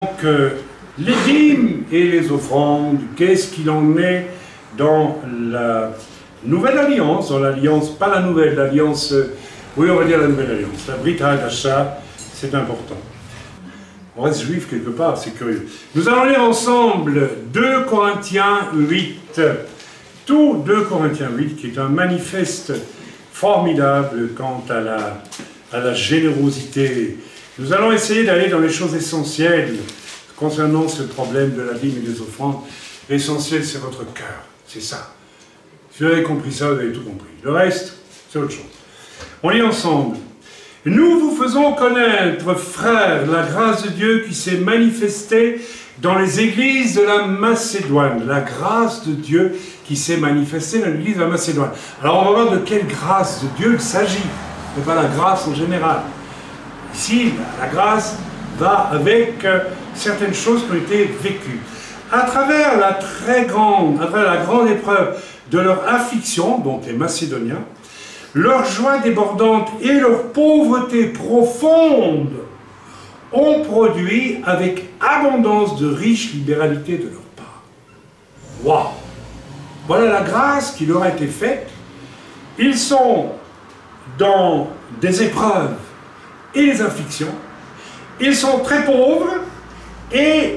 Donc, les dîmes et les offrandes, qu'est-ce qu'il en est dans la nouvelle alliance, dans l'alliance, pas la nouvelle, l'alliance, oui on va dire la nouvelle alliance, la Brit Hadasha, c'est important. On reste juif quelque part, c'est curieux. Nous allons lire ensemble 2 Corinthiens 8, tout 2 Corinthiens 8, qui est un manifeste formidable quant à la générosité. Nous allons essayer d'aller dans les choses essentielles concernant ce problème de la dîme et des offrandes. L'essentiel, c'est votre cœur, c'est ça. Si vous avez compris ça, vous avez tout compris. Le reste, c'est autre chose. On lit ensemble. Nous vous faisons connaître, frères, la grâce de Dieu qui s'est manifestée dans les églises de la Macédoine. La grâce de Dieu qui s'est manifestée dans l'église de la Macédoine. Alors on va voir de quelle grâce de Dieu il s'agit. Ce n'est pas la grâce en général. Ici, la grâce va avec certaines choses qui ont été vécues. À travers la grande épreuve de leur affliction, donc les Macédoniens, leur joie débordante et leur pauvreté profonde ont produit avec abondance de riche libéralité de leur part. Waouh! Voilà la grâce qui leur a été faite. Ils sont dans des épreuves et les afflictions. Ils sont très pauvres et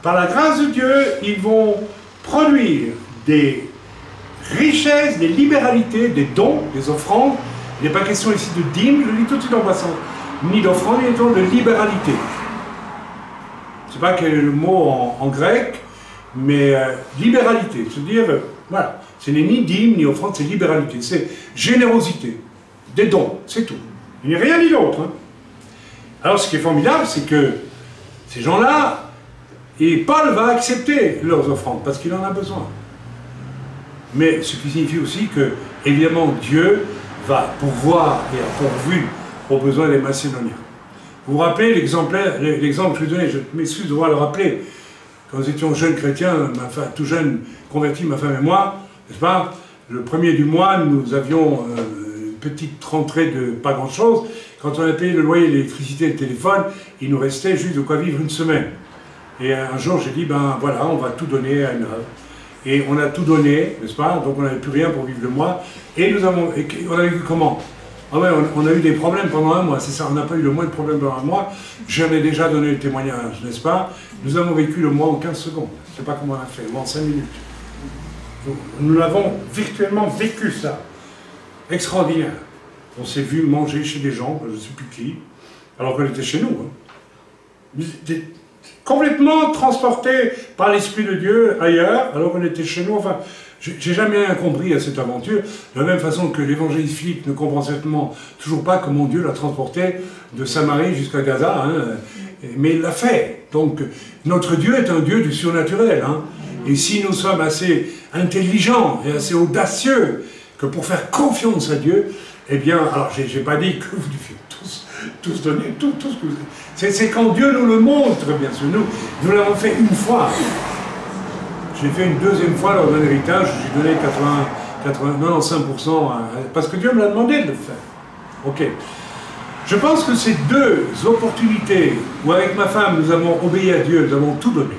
par la grâce de Dieu, ils vont produire des richesses, des libéralités, des dons, des offrandes. Il n'est pas question ici de dîmes, je le dis tout de suite en passant, ni d'offrandes, ni de libéralité. Je ne sais pas quel est le mot en grec, mais libéralité, c'est-à-dire, voilà, ce n'est ni dîmes, ni offrandes, c'est libéralité, c'est générosité, des dons, c'est tout. Il n'y a rien ni d'autre. Hein. Alors ce qui est formidable, c'est que ces gens-là, et Paul va accepter leurs offrandes, parce qu'il en a besoin. Mais ce qui signifie aussi que, évidemment, Dieu va pourvoir et a pourvu aux besoins des Macédoniens. Vous vous rappelez l'exemple que je vous donnais, je m'excuse de devoir le rappeler, quand nous étions jeunes chrétiens, tout jeunes convertis, ma femme et moi, n'est-ce pas, le premier du mois, nous avions une petite rentrée de pas grand-chose. Quand on a payé le loyer, l'électricité et le téléphone, il nous restait juste de quoi vivre une semaine. Et un jour, j'ai dit, ben voilà, on va tout donner à une œuvre. Et on a tout donné, n'est-ce pas? Donc on n'avait plus rien pour vivre le mois. Et on a vécu comment? Ah ouais, on a eu des problèmes pendant un mois, c'est ça, on n'a pas eu le moins de problèmes pendant un mois. J'en ai déjà donné le témoignage, n'est-ce pas? Nous avons vécu le mois en 15 secondes. Je ne sais pas comment on a fait, en 5 minutes. Nous l'avons virtuellement vécu, ça. Extraordinaire. On s'est vu manger chez des gens, je ne sais plus qui, alors qu'on était chez nous. Hein. Complètement transportés par l'Esprit de Dieu ailleurs, alors qu'on était chez nous. Enfin, j'ai jamais rien compris à cette aventure, de la même façon que l'évangéliste Philippe ne comprend certainement toujours pas comment Dieu l'a transporté de Samarie jusqu'à Gaza, hein, mais il l'a fait. Donc, notre Dieu est un Dieu du surnaturel. Hein, et si nous sommes assez intelligents et assez audacieux que pour faire confiance à Dieu, eh bien, alors j'ai pas dit que vous deviez tous donner, tout ce que vous... C'est quand Dieu nous le montre, bien sûr. Nous l'avons fait une fois. J'ai fait une deuxième fois lors d'un héritage, j'ai donné 95%, parce que Dieu me l'a demandé de le faire. Ok. Je pense que ces 2 opportunités, où avec ma femme, nous avons obéi à Dieu, nous avons tout donné,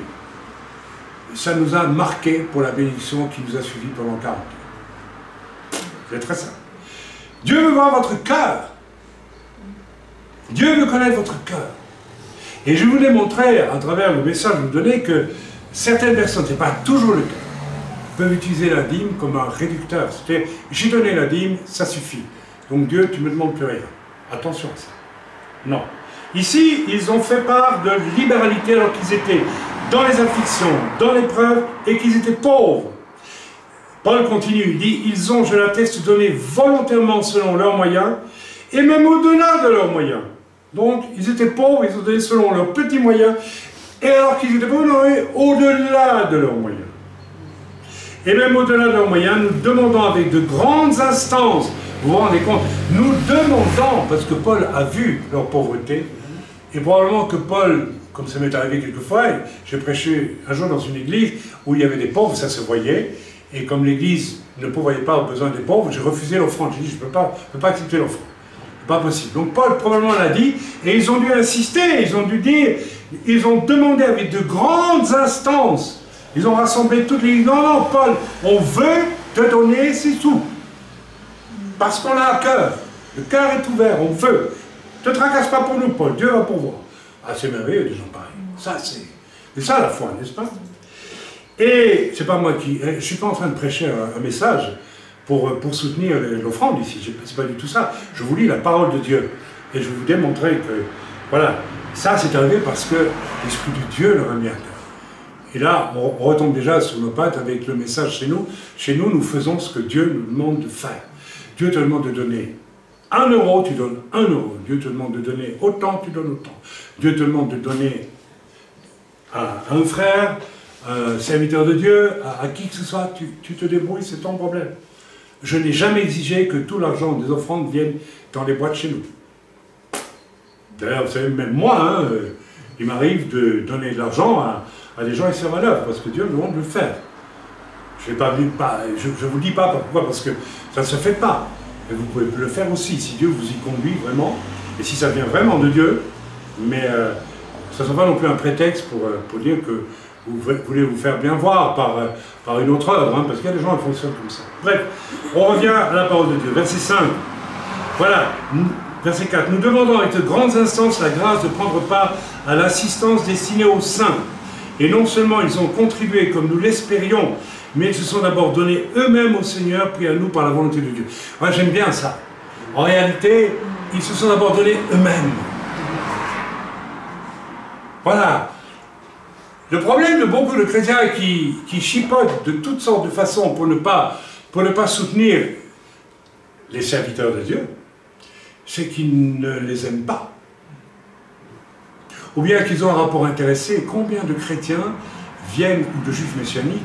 ça nous a marqué pour la bénédiction qui nous a suivis pendant 40 ans. C'est très simple. Dieu veut voir votre cœur. Dieu veut connaître votre cœur. Et je voulais montrer, à travers le message que je vous donnais, que certaines personnes, ce n'est pas toujours le cas, peuvent utiliser la dîme comme un réducteur. C'est-à-dire, j'ai donné la dîme, ça suffit. Donc Dieu, tu ne me demandes plus rien. Attention à ça. Non. Ici, ils ont fait part de libéralité alors qu'ils étaient dans les afflictions, dans l'épreuve, et qu'ils étaient pauvres. Paul continue, il dit, ils ont, je l'atteste, donné volontairement selon leurs moyens, et même au-delà de leurs moyens. Donc, ils étaient pauvres, ils ont donné selon leurs petits moyens, et alors qu'ils étaient pauvres, ils ont donné au-delà de leurs moyens. Et même au-delà de leurs moyens, nous demandons avec de grandes instances, vous vous rendez compte, nous demandons, parce que Paul a vu leur pauvreté, et probablement que Paul, comme ça m'est arrivé quelquefois, j'ai prêché un jour dans une église où il y avait des pauvres, ça se voyait, et comme l'église ne pourvoyait pas aux besoins des pauvres, j'ai refusé l'offrande. J'ai dit, je ne peux pas accepter l'offrande. Pas possible. Donc Paul probablement l'a dit, et ils ont dû insister, ils ont dû dire Ils ont demandé avec de grandes instances. Ils ont rassemblé toutes les... Non, non, Paul, on veut te donner ces sous. Parce qu'on a à cœur. Le cœur est ouvert, on veut. Ne te tracasse pas pour nous, Paul, Dieu va pourvoir. Ah, c'est merveilleux, des gens pareils. Ça, c'est ça la foi, n'est-ce pas? Et c'est pas moi qui... Je ne suis pas en train de prêcher un message pour soutenir l'offrande ici. C'est pas du tout ça. Je vous lis la parole de Dieu. Et je vais vous démontrer que, voilà, ça c'est arrivé parce que l'Esprit de Dieu leur a mis à cœur. Et là, on retombe déjà sur nos pattes avec le message chez nous. Chez nous, nous faisons ce que Dieu nous demande de faire. Dieu te demande de donner 1 euro, tu donnes 1 euro. Dieu te demande de donner autant, tu donnes autant. Dieu te demande de donner à un frère, un serviteur de Dieu, à qui que ce soit, tu te débrouilles, c'est ton problème. Je n'ai jamais exigé que tout l'argent des offrandes vienne dans les boîtes chez nous. D'ailleurs, vous savez, même moi, il m'arrive de donner de l'argent à des gens qui servent à l'œuvre, parce que Dieu me demande de le faire. Je ne vous dis pas pourquoi, parce que ça ne se fait pas. Et vous pouvez le faire aussi, si Dieu vous y conduit vraiment, et si ça vient vraiment de Dieu, mais ça ne soit pas non plus un prétexte pour dire que vous voulez vous faire bien voir par une autre œuvre, hein, parce qu'il y a des gens qui fonctionnent comme ça. Bref, on revient à la parole de Dieu. Verset 5. Voilà, verset 4. Nous demandons avec de grandes instances la grâce de prendre part à l'assistance destinée aux saints. Et non seulement ils ont contribué comme nous l'espérions, mais ils se sont d'abord donnés eux-mêmes au Seigneur, puis à nous par la volonté de Dieu. Moi, j'aime bien ça. En réalité, ils se sont d'abord donnés eux-mêmes. Voilà. Le problème de beaucoup de chrétiens qui chipotent de toutes sortes de façons pour ne pas soutenir les serviteurs de Dieu, c'est qu'ils ne les aiment pas. Ou bien qu'ils ont un rapport intéressé. Combien de chrétiens viennent, ou de juifs messianiques,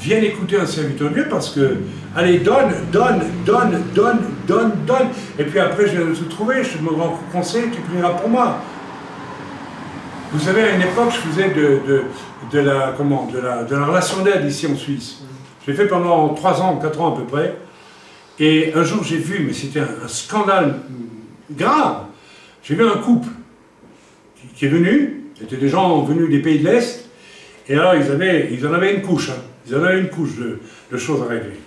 viennent écouter un serviteur de Dieu parce que, allez, donne, et puis après je viens de te trouver, je me rends conseil, tu prieras pour moi. Vous savez, à une époque, je faisais de la relation d'aide ici en Suisse. J'ai fait pendant 3 ans, 4 ans à peu près. Et un jour, j'ai vu, mais c'était un scandale grave, j'ai vu un couple qui est venu, c'était des gens venus des pays de l'Est, et alors ils en avaient une couche, hein. Ils en avaient une couche de choses à régler.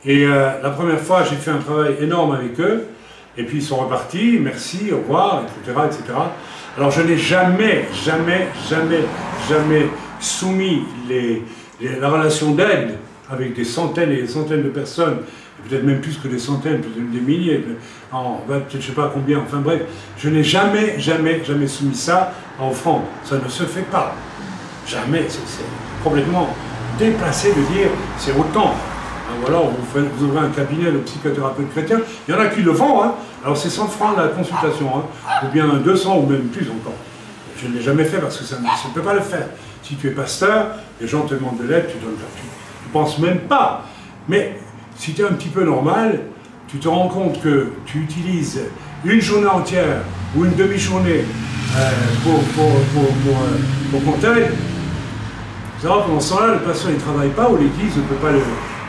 Et la première fois, j'ai fait un travail énorme avec eux, et puis ils sont repartis, merci, au revoir, etc., etc. Alors je n'ai jamais soumis la relation d'aide avec des centaines et des centaines de personnes, peut-être même plus que des centaines, peut-être des milliers, peut-être je ne sais pas combien, enfin bref, je n'ai jamais soumis ça à offrande. Ça ne se fait pas. Jamais, c'est complètement déplacé de dire c'est autant. Ou alors vous ouvrez un cabinet de psychothérapeute chrétien, il y en a qui le font, hein. Alors c'est 100 francs la consultation, hein. Ou bien 200 ou même plus encore. Je ne l'ai jamais fait parce que ça ne peut pas le faire. Si tu es pasteur, les gens te demandent de l'aide, tu donnes pas. Tu ne penses même pas. Mais si tu es un petit peu normal, tu te rends compte que tu utilises une journée entière ou une demi-journée pour qu'on t'aide. Vous savez, pendant ce temps-là, le pasteur ne travaille pas ou l'église ne peut pas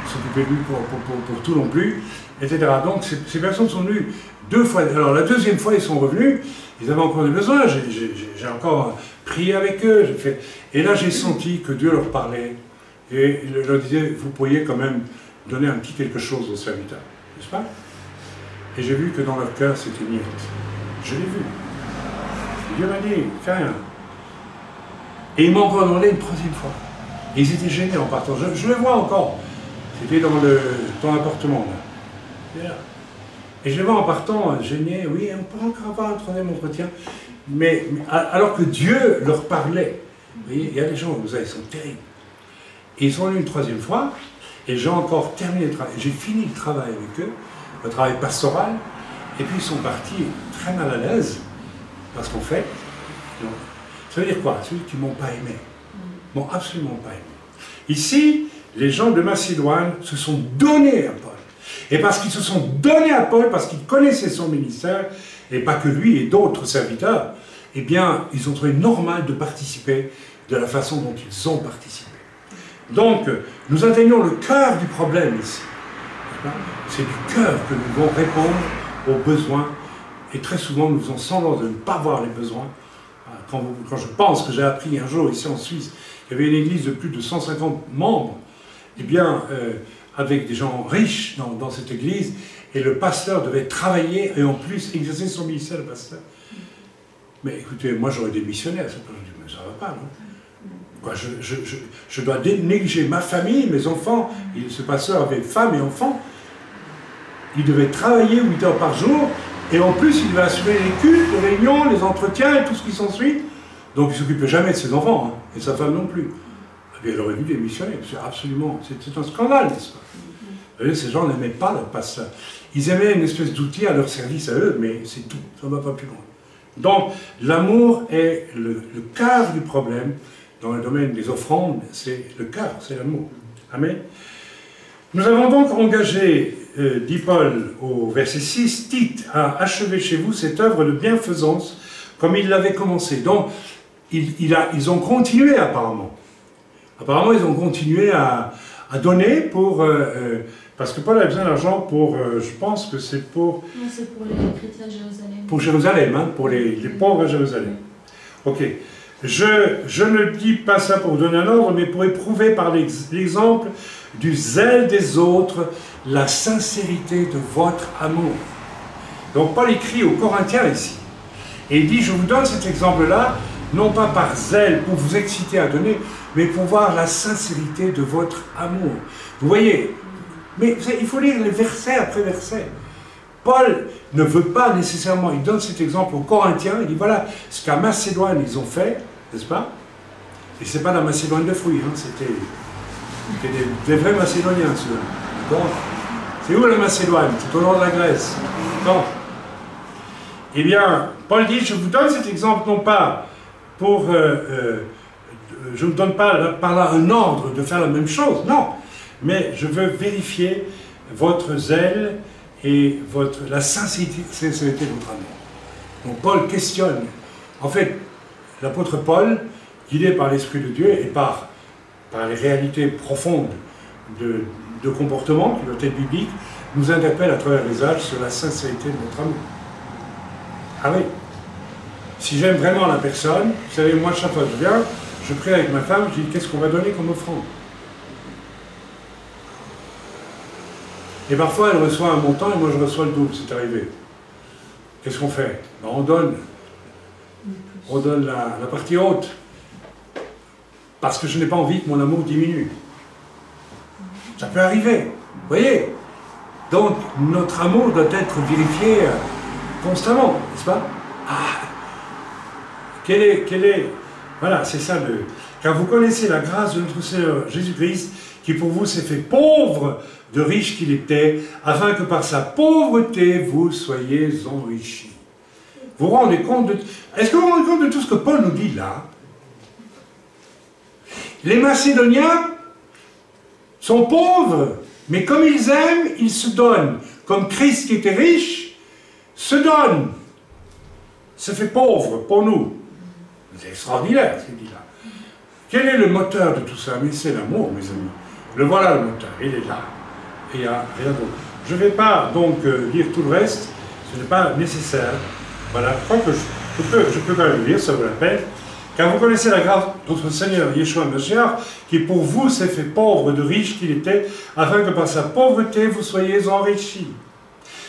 s'occuper de lui pour tout non plus, etc. Donc ces personnes sont venues 2 fois. Alors la deuxième fois, ils sont revenus, ils avaient encore des besoins, j'ai encore prié avec eux, et là j'ai senti que Dieu leur parlait, et il leur disait, vous pourriez quand même donner un petit quelque chose aux serviteurs, n'est-ce pas? Et j'ai vu que dans leur cœur, c'était niette. Je l'ai vu. Et Dieu m'a dit, fais rien. Et ils m'ont encore demandé une 3e fois. Et ils étaient gênés en partant. Je le vois encore. C'était dans l'appartement, là. Et je les vois en partant, gênés. Oui, on peut encore avoir un 3e entretien. Mais alors que Dieu leur parlait. Vous voyez, il y a des gens, vous savez, ils sont terribles. Et ils sont venus une 3e fois. Et j'ai encore terminé le travail. J'ai fini le travail avec eux, le travail pastoral. Et puis ils sont partis très mal à l'aise. Parce qu'en fait, non. Ça veut dire quoi? Ceux qui ne m'ont pas aimé. M'ont absolument pas aimé. Ici, les gens de Macédoine se sont donnés à Paul. Et parce qu'ils se sont donnés à Paul, parce qu'ils connaissaient son ministère, et pas que lui et d'autres serviteurs, eh bien, ils ont trouvé normal de participer de la façon dont ils ont participé. Donc, nous atteignons le cœur du problème ici. C'est du cœur que nous devons répondre aux besoins, et très souvent nous faisons semblant de ne pas voir les besoins. quand je pense que j'ai appris un jour ici en Suisse qu'il y avait une église de plus de 150 membres, eh bien, avec des gens riches dans cette église, et le pasteur devait travailler et en plus exercer son ministère, le pasteur. Mais écoutez, moi j'aurais des missionnaires, je dis, mais ça va pas, non? Quoi, je dois négliger ma famille, mes enfants. Ce pasteur avait femme et enfants. Il devait travailler 8 heures par jour, et en plus il devait assumer les cultes, les réunions, les entretiens et tout ce qui s'ensuit. Donc il ne s'occupait jamais de ses enfants, hein, et sa femme non plus. Et puis, elle aurait vu des missionnaires, c'est absolument, c'est un scandale, n'est-ce pas? Vous voyez, ces gens n'aimaient pas le pasteur. Ils aimaient une espèce d'outil à leur service à eux, mais c'est tout, ça ne va pas plus loin. Donc l'amour est le cœur du problème. Dans le domaine des offrandes, c'est le cœur, c'est l'amour. Amen. Nous avons donc engagé, dit Paul au verset 6, Tite à achever chez vous cette œuvre de bienfaisance comme il l'avait commencé. Donc, ils ont continué apparemment. Apparemment, ils ont continué à donner pour... parce que Paul a besoin d'argent pour... je pense que c'est pour... Non, c'est pour les chrétiens de Jérusalem. Pour Jérusalem, hein, pour les pauvres à Jérusalem. Ok. Je ne dis pas ça pour donner un ordre, mais pour éprouver par l'exemple du zèle des autres la sincérité de votre amour. Donc Paul écrit aux Corinthiens ici, et il dit, je vous donne cet exemple-là, non pas par zèle pour vous exciter à donner, mais pour voir la sincérité de votre amour. Vous voyez, mais il faut lire les versets après versets. Paul ne veut pas nécessairement, il donne cet exemple aux Corinthiens, il dit voilà ce qu'à Macédoine ils ont fait, n'est-ce pas? Et c'est pas la Macédoine de fruits, hein, c'était des vrais Macédoniens, ceux-là. D'accord? C'est où la Macédoine? C'est au nord de la Grèce. D'accord? Eh bien, Paul dit, je vous donne cet exemple non pas pour... je ne vous donne pas par là un ordre de faire la même chose, non. Mais je veux vérifier votre zèle et la sincérité de votre amour. Donc Paul questionne. En fait, l'apôtre Paul, guidé par l'Esprit de Dieu et par les réalités profondes de comportement, qui doivent être bibliques, nous interpelle à travers les âges sur la sincérité de notre amour. Ah oui. Si j'aime vraiment la personne, vous savez, moi, chaque fois que je viens, je prie avec ma femme, je dis, qu'est-ce qu'on va donner comme offrande? Et parfois, elle reçoit un montant et moi, je reçois le double, c'est arrivé. Qu'est-ce qu'on fait? Ben, on donne la partie haute. Parce que je n'ai pas envie que mon amour diminue. Ça peut arriver, vous voyez? Donc, notre amour doit être vérifié constamment, n'est-ce pas? Ah, quel est... Voilà, c'est ça le... Car vous connaissez la grâce de notre Seigneur Jésus-Christ, qui pour vous s'est fait pauvre de riche qu'il était, afin que par sa pauvreté, vous soyez enrichis. Vous vous rendez compte de... Est-ce que vous vous rendez compte de tout ce que Paul nous dit là? Les Macédoniens sont pauvres, mais comme ils aiment, ils se donnent. Comme Christ qui était riche, se donne. Se fait pauvre pour nous. C'est extraordinaire ce qu'il dit là. Quel est le moteur de tout ça? Mais c'est l'amour, mes amis. Le voilà le moteur, il est là. Et il n'y a rien d'autre. Je ne vais pas donc lire tout le reste, ce n'est pas nécessaire. Voilà, je crois que je peux quand même le lire, ça vaut la peine. Car vous connaissez la grâce de notre Seigneur Yeshua Mashiach, qui pour vous s'est fait pauvre de riche qu'il était, afin que par sa pauvreté vous soyez enrichis.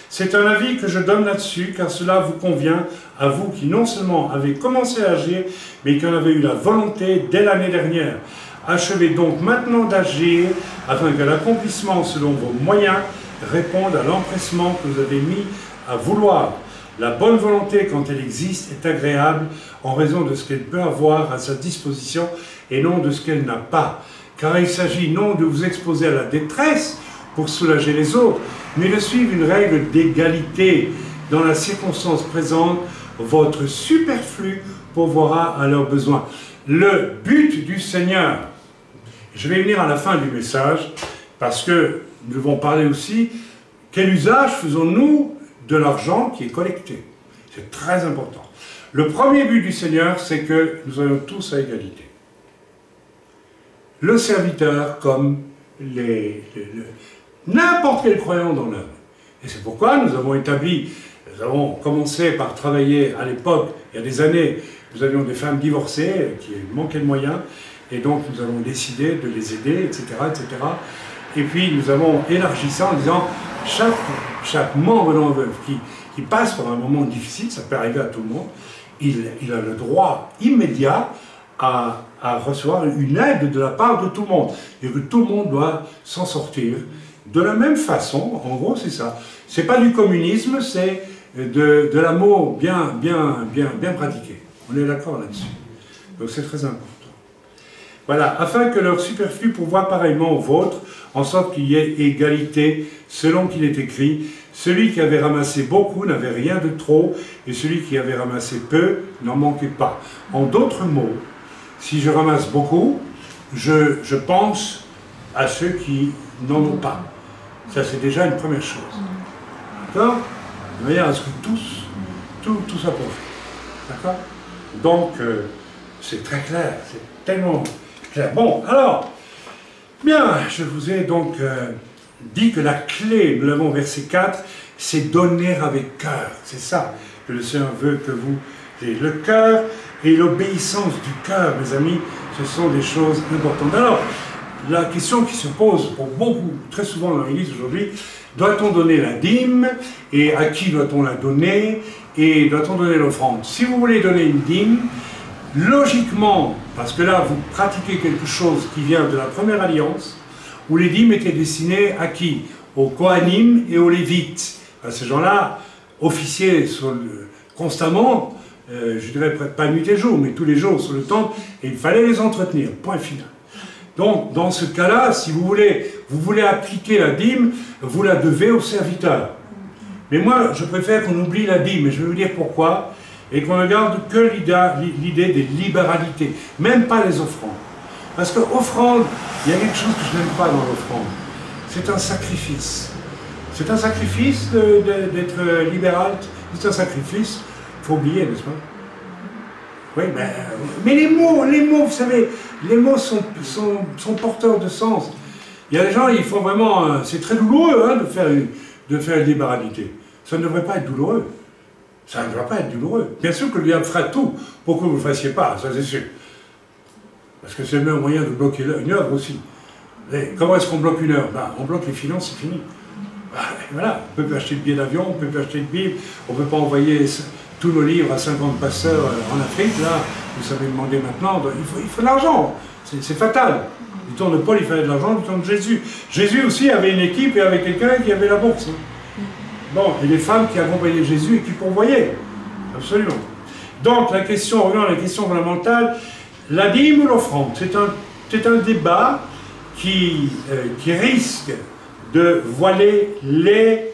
C'est un avis que je donne là-dessus, car cela vous convient, à vous qui non seulement avez commencé à agir, mais qui en avez eu la volonté dès l'année dernière. Achevez donc maintenant d'agir, afin que l'accomplissement selon vos moyens réponde à l'empressement que vous avez mis à vouloir. La bonne volonté, quand elle existe, est agréable en raison de ce qu'elle peut avoir à sa disposition et non de ce qu'elle n'a pas. Car il s'agit non de vous exposer à la détresse pour soulager les autres, mais de suivre une règle d'égalité. Dans la circonstance présente, votre superflu pourvoira à leurs besoins. Le but du Seigneur, je vais venir à la fin du message, parce que nous devons parler aussi, quel usage faisons-nous de l'argent qui est collecté? C'est très important. Le premier but du Seigneur, c'est que nous soyons tous à égalité. Le serviteur comme n'importe quel croyant dans l'œuvre. Et c'est pourquoi nous avons commencé par travailler à l'époque, il y a des années, nous avions des femmes divorcées qui manquaient de moyens, et donc nous avons décidé de les aider, etc., etc. Et puis nous avons élargi ça en disant, chaque membre dans la veuve qui passe par un moment difficile, ça peut arriver à tout le monde, il a le droit immédiat à recevoir une aide de la part de tout le monde. Et que tout le monde doit s'en sortir de la même façon, en gros c'est ça. C'est pas du communisme, c'est de l'amour bien pratiqué. On est d'accord là-dessus. Donc c'est très important. Voilà, afin que leur superflu pourvoie pareillement au vôtre, en sorte qu'il y ait égalité, selon qu'il est écrit, celui qui avait ramassé beaucoup n'avait rien de trop, et celui qui avait ramassé peu n'en manquait pas. En d'autres mots, si je ramasse beaucoup, je pense à ceux qui n'en ont pas. Ça, c'est déjà une première chose. D'accord? De manière à ce que tout ça profite. D'accord? Donc, c'est très clair, c'est tellement clair. Bon, alors, bien, je vous ai donc dit que la clé, nous l'avons verset 4, c'est donner avec cœur. C'est ça que le Seigneur veut que vous ayez. Le cœur et l'obéissance du cœur, mes amis, ce sont des choses importantes. Alors, la question qui se pose pour beaucoup, très souvent dans l'Église aujourd'hui, doit-on donner la dîme? Et à qui doit-on la donner? Et doit-on donner l'offrande? Si vous voulez donner une dîme, logiquement, parce que là vous pratiquez quelque chose qui vient de la première alliance, où les dîmes étaient destinées à qui? Aux Kohanim et aux Lévites. Ces gens-là officiaient constamment, je dirais pas nuit et jour, mais tous les jours sur le temple, et il fallait les entretenir, point final. Donc, dans ce cas-là, si vous voulez appliquer la dîme, vous la devez aux serviteurs. Mais moi, je préfère qu'on oublie la dîme, et je vais vous dire pourquoi, et qu'on ne garde que l'idée des libéralités, même pas les offrandes. Parce que offrande, il y a quelque chose que je n'aime pas dans l'offrande. C'est un sacrifice. C'est un sacrifice d'être libéral, c'est un sacrifice, il faut oublier, n'est-ce pas? Oui, mais les mots, vous savez, les mots sont porteurs de sens. Il y a des gens, ils font vraiment... c'est très douloureux hein, de faire une libéralité. Ça ne devrait pas être douloureux. Ça ne devrait pas être douloureux. Bien sûr que le diable fera tout pour que vous ne le fassiez pas, ça c'est sûr. Parce que c'est le meilleur moyen de bloquer une œuvre aussi. Et comment est-ce qu'on bloque une œuvre? On bloque les finances, c'est fini. Voilà, on ne peut plus acheter de billets d'avion, on ne peut plus acheter de Bible, on ne peut pas envoyer tous nos livres à 50 pasteurs en Afrique, là, vous savez demander maintenant, il faut de l'argent, c'est fatal. Du temps de Paul, il fallait de l'argent, du temps de Jésus. Jésus aussi avait une équipe et avait quelqu'un qui avait la bourse. Bon, et les femmes qui accompagnaient Jésus et qui pourvoyaient. Absolument. Donc, la question fondamentale, la dîme ou l'offrande, c'est un débat qui risque de voiler l'essentiel.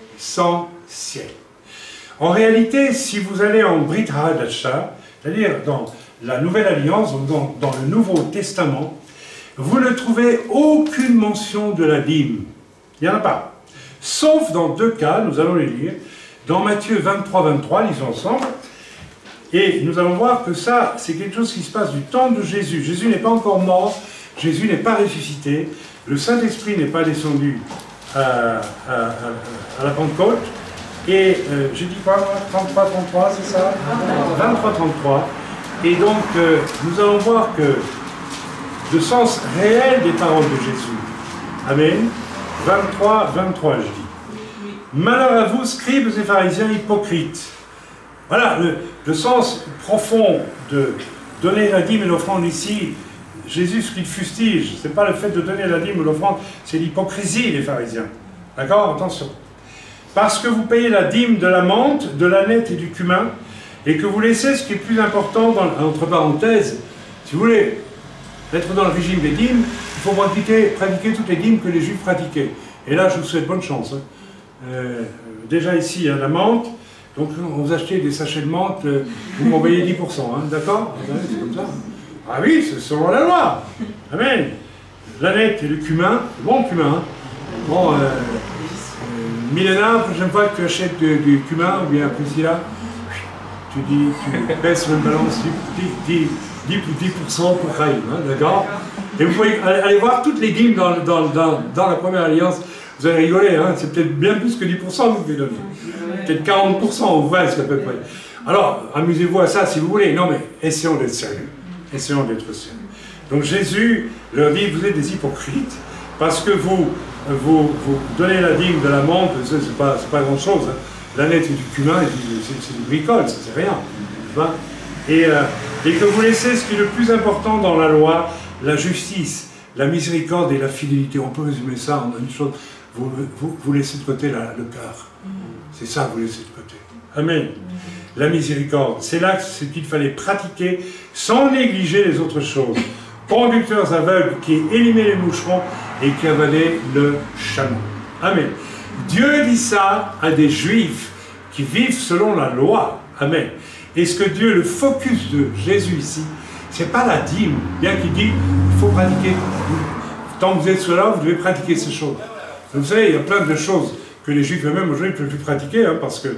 En réalité, si vous allez en Brit Hadasha, c'est-à-dire dans la Nouvelle Alliance, dans le Nouveau Testament, vous ne trouvez aucune mention de la dîme. Il n'y en a pas. Sauf dans deux cas, nous allons les lire. Dans Matthieu 23, lisons ensemble. Et nous allons voir que ça, c'est quelque chose qui se passe du temps de Jésus. Jésus n'est pas encore mort, Jésus n'est pas ressuscité, le Saint-Esprit n'est pas descendu à la Pentecôte. Et j'ai dit quoi, 33, c'est ça? 23. Et donc, nous allons voir que le sens réel des paroles de Jésus. Amen. 23, je dis. Malheur à vous, scribes et pharisiens hypocrites. Voilà, le sens profond de donner la dîme et l'offrande ici, Jésus, ce qu'il fustige, ce n'est pas le fait de donner la dîme ou l'offrande, c'est l'hypocrisie des pharisiens. D'accord? Attention. Parce que vous payez la dîme de la menthe, de l'âneth et du cumin, et que vous laissez ce qui est plus important, entre parenthèses, si vous voulez être dans le régime des dîmes, il faut pratiquer toutes les dîmes que les Juifs pratiquaient. Et là, je vous souhaite bonne chance. Déjà ici, il y a la menthe, donc vous achetez des sachets de menthe, vous m'envoyez 10%, hein, d'accord? C'est comme ça. Ah oui, c'est selon la loi. Amen. L'âneth et le cumin, bon cumin, hein. Bon, Milena, la prochaine fois que tu achètes du cumin, ou bien Priscilla, tu baisses une balance 10% pour Chaim, hein, d'accord? Et vous pouvez aller voir toutes les dîmes dans la première alliance, vous allez rigoler, hein, c'est peut-être bien plus que 10% que vous pouvez donner. Peut-être 40% ou presque à peu près. Alors, amusez-vous à ça si vous voulez. Non, mais essayons d'être sérieux. Essayons d'être sérieux. Donc Jésus leur dit, vous êtes des hypocrites, parce que vous donnez la dîme de la menthe, c'est pas grand-chose. Hein. La lettre c'est du cumin, c'est du bricole, ça c'est rien. Et que vous laissez ce qui est le plus important dans la loi, la justice, la miséricorde et la fidélité. On peut résumer ça en une chose. Vous laissez de côté le cœur. C'est ça que vous laissez de côté. Amen. La miséricorde. C'est là ce qu'il fallait pratiquer sans négliger les autres choses. Conducteurs aveugles qui éliminaient les moucherons et qui avalaient le chameau. Amen. Dieu dit ça à des juifs qui vivent selon la loi. Amen. Et ce que Dieu, le focus de Jésus ici, c'est pas la dîme, bien qu'il dit, il faut pratiquer. Tant que vous êtes cela, vous devez pratiquer ces choses. Vous savez, il y a plein de choses que les juifs eux-mêmes aujourd'hui ne peuvent plus pratiquer, hein, parce que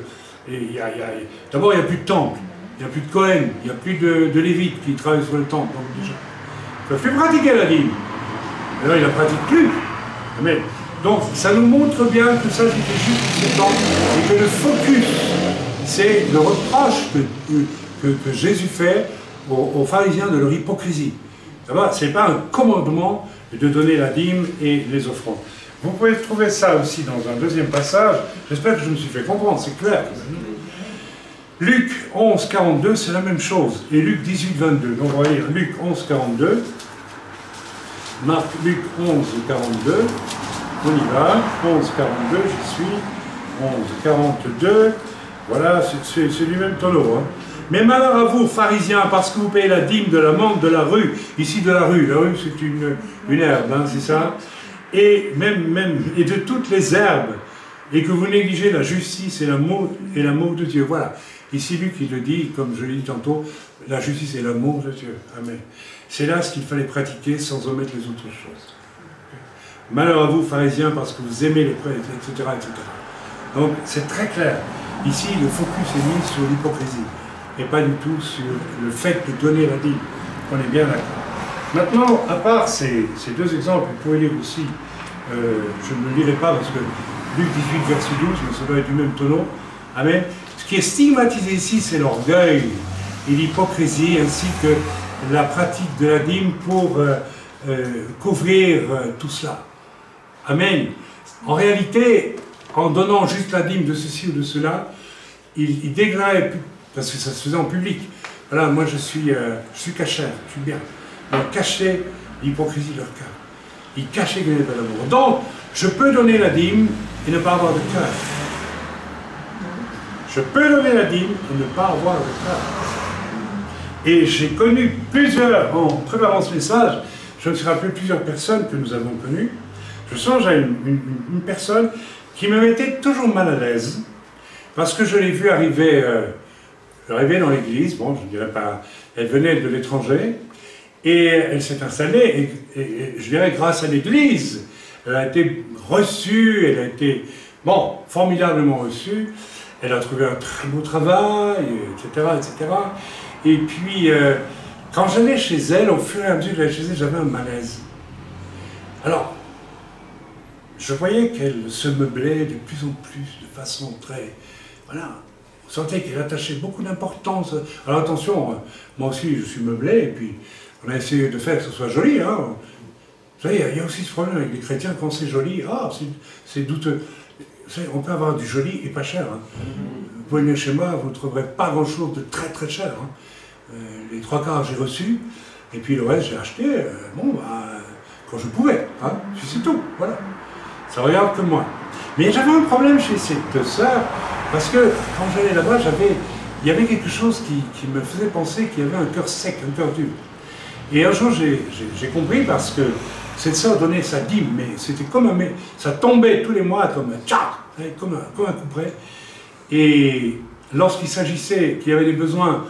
d'abord, il n'y a plus de temple, il n'y a plus de Cohen, il n'y a plus de Lévites qui travaillent sur le temple. Donc déjà, ils ne peuvent plus pratiquer la dîme. Alors, ils ne la pratiquent plus. Amen. Donc, ça nous montre bien que ça, c'était juste ce temps, et que le focus, c'est le reproche que Jésus fait aux pharisiens de leur hypocrisie. Ce n'est pas un commandement de donner la dîme et les offrandes. Vous pouvez trouver ça aussi dans un deuxième passage. J'espère que je me suis fait comprendre, c'est clair. Luc 11, 42, c'est la même chose. Et Luc 18, 22. Donc on va lire Luc 11, 42. Luc 11, 42. On y va. 11, 42, j'y suis. 11, 42. Voilà, c'est du même tonneau. Hein. Mais malheur à vous, pharisiens, parce que vous payez la dîme de la menthe de la rue. Ici, de la rue. La rue, c'est une herbe, hein, c'est ça. Et et de toutes les herbes, et que vous négligez la justice et l'amour de Dieu. Voilà. Ici, Luc, il le dit, comme je l'ai dit tantôt, la justice et l'amour de Dieu. Amen. C'est là ce qu'il fallait pratiquer sans omettre les autres choses. Malheur à vous, pharisiens, parce que vous aimez les prêtres, etc., etc. Donc, c'est très clair. Ici, le focus est mis sur l'hypocrisie, et pas du tout sur le fait de donner la dîme. On est bien d'accord. Maintenant, à part ces deux exemples, vous pouvez lire aussi, je ne le lirai pas parce que Luc 18, verset 12, mais ça doit être du même tonneau. Amen. Ce qui est stigmatisé ici, c'est l'orgueil et l'hypocrisie, ainsi que la pratique de la dîme pour couvrir tout cela. Amen. En réalité, en donnant juste la dîme de ceci ou de cela, il dégradait, parce que ça se faisait en public. Voilà, moi je suis cachère, je suis bien. Ils cachaient l'hypocrisie de leur cœur. Ils cachaient qu'il n'y avait pas d'amour. Donc, je peux donner la dîme et ne pas avoir de cœur. Je peux donner la dîme et ne pas avoir de cœur. Et j'ai connu plusieurs, en préparant ce message, je me suis rappelé plusieurs personnes que nous avons connues. Je songe à une personne qui me mettait toujours mal à l'aise, parce que je l'ai vue arriver dans l'église, bon, je ne dirais pas, elle venait de l'étranger, et elle s'est installée, et je dirais grâce à l'église, elle a été reçue, elle a été, bon, formidablement reçue, elle a trouvé un très beau travail, etc., etc. Et puis, quand j'allais chez elle, au fur et à mesure que j'allais chez elle, j'avais un malaise. Alors, je voyais qu'elle se meublait de plus en plus, de façon très, voilà, on sentait qu'elle attachait beaucoup d'importance. Alors attention, moi aussi je suis meublé, et puis on a essayé de faire que ce soit joli. Hein. Vous savez, il y a aussi ce problème avec les chrétiens, quand c'est joli, c'est douteux. Vous savez, on peut avoir du joli et pas cher. Hein. Vous pouvez venir chez moi, vous ne trouverez pas grand-chose de très très cher. Hein. Les 3/4 j'ai reçu, et puis le reste j'ai acheté, quand je pouvais. Hein. C'est tout, voilà. Ça regarde que moi. Mais j'avais un problème chez cette sœur, parce que quand j'allais là-bas, il y avait quelque chose qui me faisait penser qu'il y avait un cœur sec, un cœur dur. Et un jour, j'ai compris, parce que cette sœur donnait sa dîme, mais c'était comme ça tombait tous les mois comme un tchac, comme un coup près. Et lorsqu'il s'agissait qu'il y avait des besoins,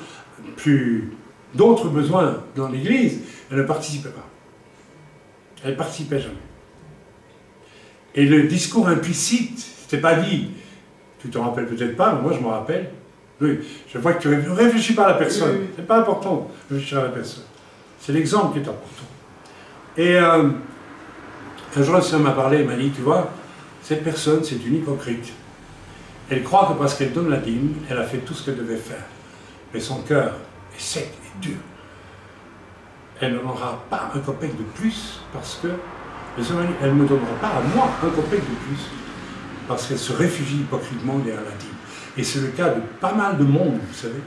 d'autres besoins dans l'église, elle ne participait pas. Elle ne participait jamais. Et le discours implicite, c'était pas dit, tu t'en rappelles peut-être pas, mais moi je m'en rappelle. Oui, je vois que tu ne réfléchis pas à la personne. Oui. C'est pas important de réfléchir à la personne. C'est l'exemple qui est important. Et un jour, le Seigneur m'a parlé, il m'a dit, tu vois, cette personne, c'est une hypocrite. Elle croit que parce qu'elle donne la dîme, elle a fait tout ce qu'elle devait faire. mais son cœur est sec et dur, elle n'en aura pas un copec de plus parce que, elle ne me donnera pas à moi un copec de plus parce qu'elle se réfugie hypocritement derrière la dîme. Et c'est le cas de pas mal de monde, vous savez.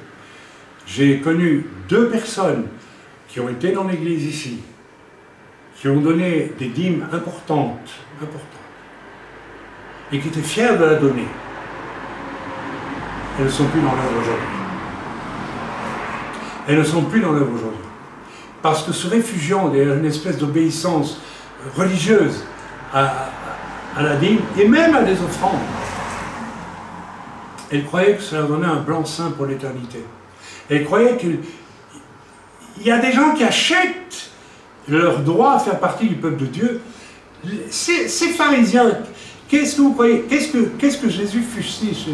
J'ai connu 2 personnes qui ont été dans l'église ici, qui ont donné des dîmes importantes, et qui étaient fiers de la donner. Elles ne sont plus dans l'œuvre aujourd'hui. Elles ne sont plus dans l'œuvre aujourd'hui. Parce que se réfugiant derrière une espèce d'obéissance religieuse à la dîme, et même à des offrandes, elles croyaient que ça leur donnait un blanc-seing pour l'éternité. Elles croyaient qu'il y a des gens qui achètent leur droit à faire partie du peuple de Dieu. Ces pharisiens, qu'est-ce que vous croyez? Qu'est-ce que Jésus fustige?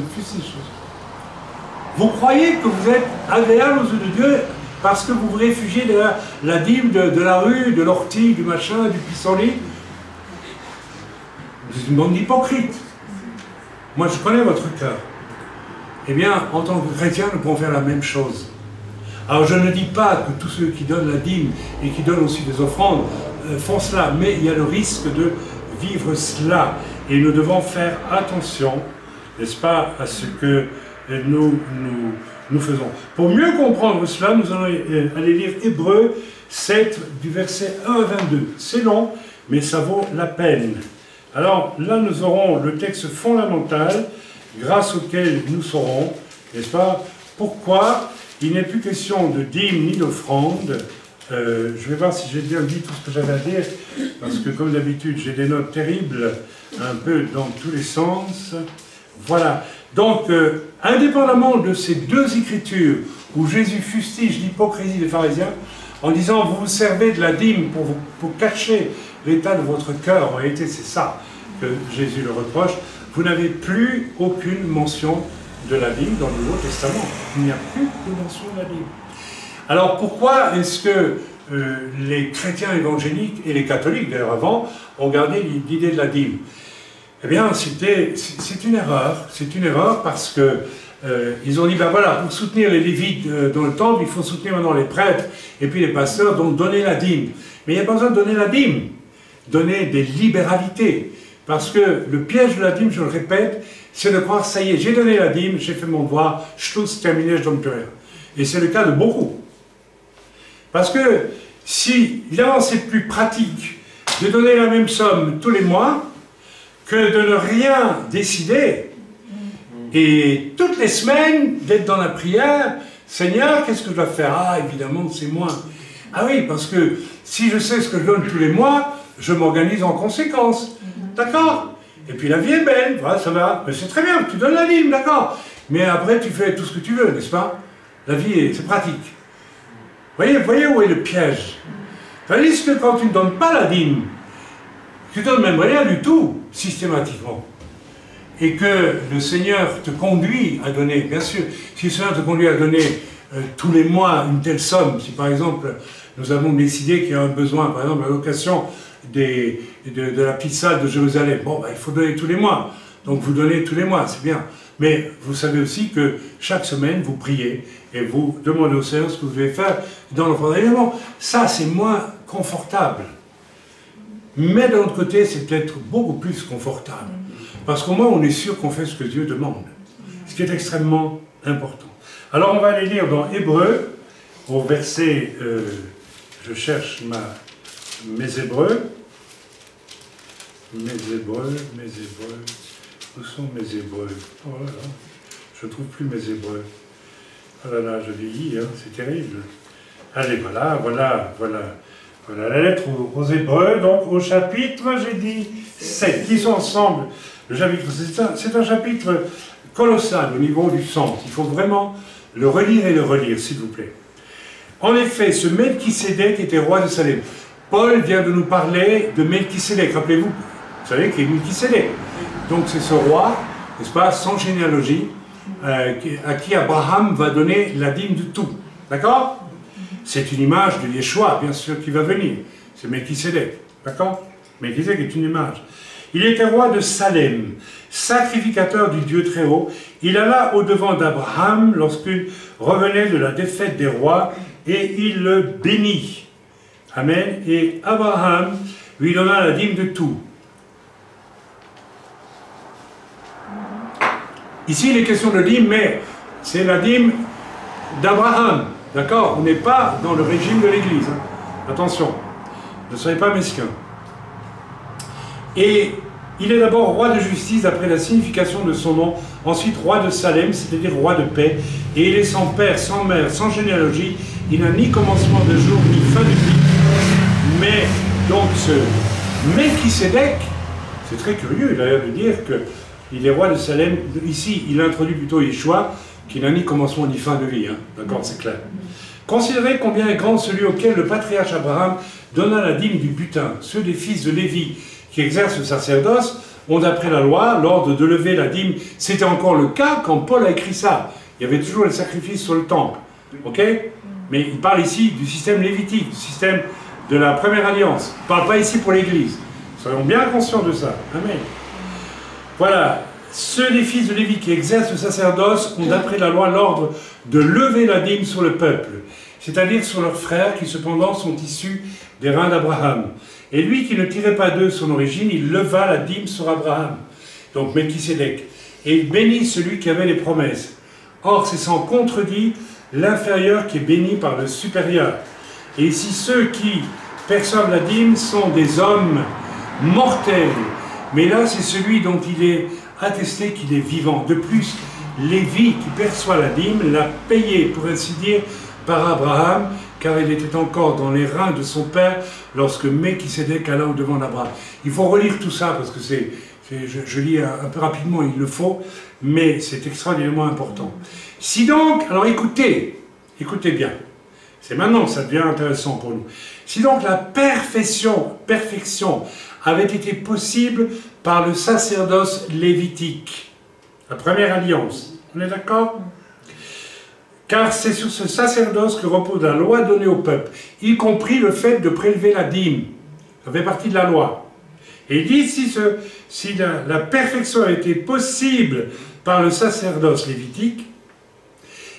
Vous croyez que vous êtes agréable aux yeux de Dieu parce que vous vous réfugiez derrière la dîme de la rue, de l'ortie, du machin, du pissenlit? Vous êtes une bande d'hypocrites. Moi, je connais votre cœur. Eh bien, en tant que chrétien, nous pouvons faire la même chose. Alors, je ne dis pas que tous ceux qui donnent la dîme et qui donnent aussi des offrandes font cela, mais il y a le risque de vivre cela. Et nous devons faire attention, n'est-ce pas, à ce que nous faisons. Pour mieux comprendre cela, nous allons aller lire Hébreux 7, du verset 1 à 22. C'est long, mais ça vaut la peine. Alors, là, nous aurons le texte fondamental, grâce auquel nous saurons, n'est-ce pas, pourquoi il n'est plus question de dîme ni d'offrande. Je vais voir si j'ai bien dit tout ce que j'avais à dire, parce que comme d'habitude, j'ai des notes terribles, un peu dans tous les sens. Voilà. Donc, indépendamment de ces 2 écritures, où Jésus fustige l'hypocrisie des pharisiens, en disant, vous vous servez de la dîme pour cacher l'état de votre cœur, en réalité c'est ça que Jésus le reproche, vous n'avez plus aucune mention de la dîme dans le Nouveau Testament. Il n'y a plus de mention de la dîme. Alors pourquoi est-ce que les chrétiens évangéliques et les catholiques d'ailleurs avant ont gardé l'idée de la dîme? Eh bien c'est une erreur parce que ils ont dit, ben voilà, pour soutenir les lévites dans le temple, il faut soutenir maintenant les prêtres et puis les pasteurs, donc donner la dîme. Mais il n'y a pas besoin de donner la dîme, donner des libéralités. Parce que le piège de la dîme, je le répète, c'est de croire, ça y est, j'ai donné la dîme, j'ai fait mon devoir, schluss, terminé, je donne plus rien. Et c'est le cas de beaucoup. Parce que si, évidemment, c'est plus pratique de donner la même somme tous les mois que de ne rien décider. Et toutes les semaines, d'être dans la prière, Seigneur, qu'est-ce que je dois faire? Ah, évidemment, c'est moins. Ah oui, parce que si je sais ce que je donne tous les mois, je m'organise en conséquence. D'accord? Et puis la vie est belle, voilà, ça va. Mais c'est très bien, tu donnes la dîme, d'accord? Mais après, tu fais tout ce que tu veux, n'est-ce pas? La vie, c'est pratique. Voyez où est le piège? Tandis que quand tu ne donnes pas la dîme, tu ne donnes même rien du tout, systématiquement. Et que le Seigneur te conduit à donner, bien sûr, si le Seigneur te conduit à donner tous les mois une telle somme, si par exemple nous avons décidé qu'il y a un besoin, par exemple la location de la petite salle de Jérusalem, bon, ben, il faut donner tous les mois, donc vous donnez tous les mois, c'est bien. Mais vous savez aussi que chaque semaine, vous priez et vous demandez au Seigneur ce que vous devez faire dans l'offrande. Évidemment, ça c'est moins confortable. Mais d'un autre côté, c'est peut-être beaucoup plus confortable. Parce qu'au moins, on est sûr qu'on fait ce que Dieu demande. Ce qui est extrêmement important. Alors, on va aller lire dans Hébreux, au verset... je cherche mes Hébreux. Mes Hébreux. Où sont mes Hébreux? Oh là là, je ne trouve plus mes Hébreux. Oh là là, je vieillis, hein, c'est terrible. Allez, voilà la lettre aux Hébreux, donc au chapitre, j'ai dit 7, qui sont ensemble. Le chapitre, c'est un chapitre colossal au niveau du sens. Il faut vraiment le relire et le relire, s'il vous plaît. En effet, ce Melchisédek était roi de Salem. Paul vient de nous parler de Melchisédek. Rappelez-vous, vous savez qui est Melchisédek. Donc c'est ce roi, n'est-ce pas, sans généalogie, à qui Abraham va donner la dîme de tout. D'accord? C'est une image de Yeshua, bien sûr, qui va venir. C'est Melchisédek. D'accord? Melchisédek est une image. Il était roi de Salem. sacrificateur du Dieu très haut, il alla au-devant d'Abraham lorsqu'il revenait de la défaite des rois, et il le bénit. Amen. Et Abraham lui donna la dîme de tout. Ici, il est question de dîme, mais c'est la dîme d'Abraham. D'accord? On n'est pas dans le régime de l'Église. Hein. Attention, ne soyez pas mesquins. Et il est d'abord roi de justice d'après la signification de son nom, ensuite roi de Salem, c'est-à-dire roi de paix, et il est sans père, sans mère, sans généalogie, il n'a ni commencement de jour, ni fin de vie. Mais, donc, ce Melchisédek, c'est très curieux d'ailleurs de dire qu'il est roi de Salem. Ici, il introduit plutôt Yeshua, qui n'a ni commencement ni fin de vie, hein. D'accord, c'est clair. Considérez combien est grand celui auquel le patriarche Abraham donna la dîme du butin. Ceux des fils de Lévi qui exercent le sacerdoce ont, d'après la loi, l'ordre de lever la dîme. C'était encore le cas quand Paul a écrit ça. Il y avait toujours les sacrifices sur le temple. Ok? Mais il parle ici du système lévitique, du système de la première alliance. Il ne parle pas ici pour l'Église. Soyons bien conscients de ça. Amen. Voilà. Ceux des fils de Lévi qui exercent le sacerdoce ont, d'après la loi, l'ordre de lever la dîme sur le peuple, c'est-à-dire sur leurs frères qui, cependant, sont issus des reins d'Abraham. Et lui qui ne tirait pas d'eux son origine, il leva la dîme sur Abraham, donc Melchisédek, et il bénit celui qui avait les promesses. Or, c'est sans contredit l'inférieur qui est béni par le supérieur. Et ici, ceux qui perçoivent la dîme sont des hommes mortels, mais là, c'est celui dont il est attesté qu'il est vivant. De plus, Lévi, qui perçoit la dîme, l'a payé, pour ainsi dire, par Abraham, car il était encore dans les reins de son père lorsque Melchisédek alla au-devant d'Abraham. Il faut relire tout ça, parce que je lis un peu rapidement, il le faut, mais c'est extraordinairement important. Si donc, alors écoutez bien, c'est maintenant que ça devient intéressant pour nous. Si donc la perfection avait été possible par le sacerdoce lévitique, la première alliance, on est d'accord? Car c'est sur ce sacerdoce que repose la loi donnée au peuple, y compris le fait de prélever la dîme. Ça fait partie de la loi. Et il dit, si la perfection a été possible par le sacerdoce lévitique,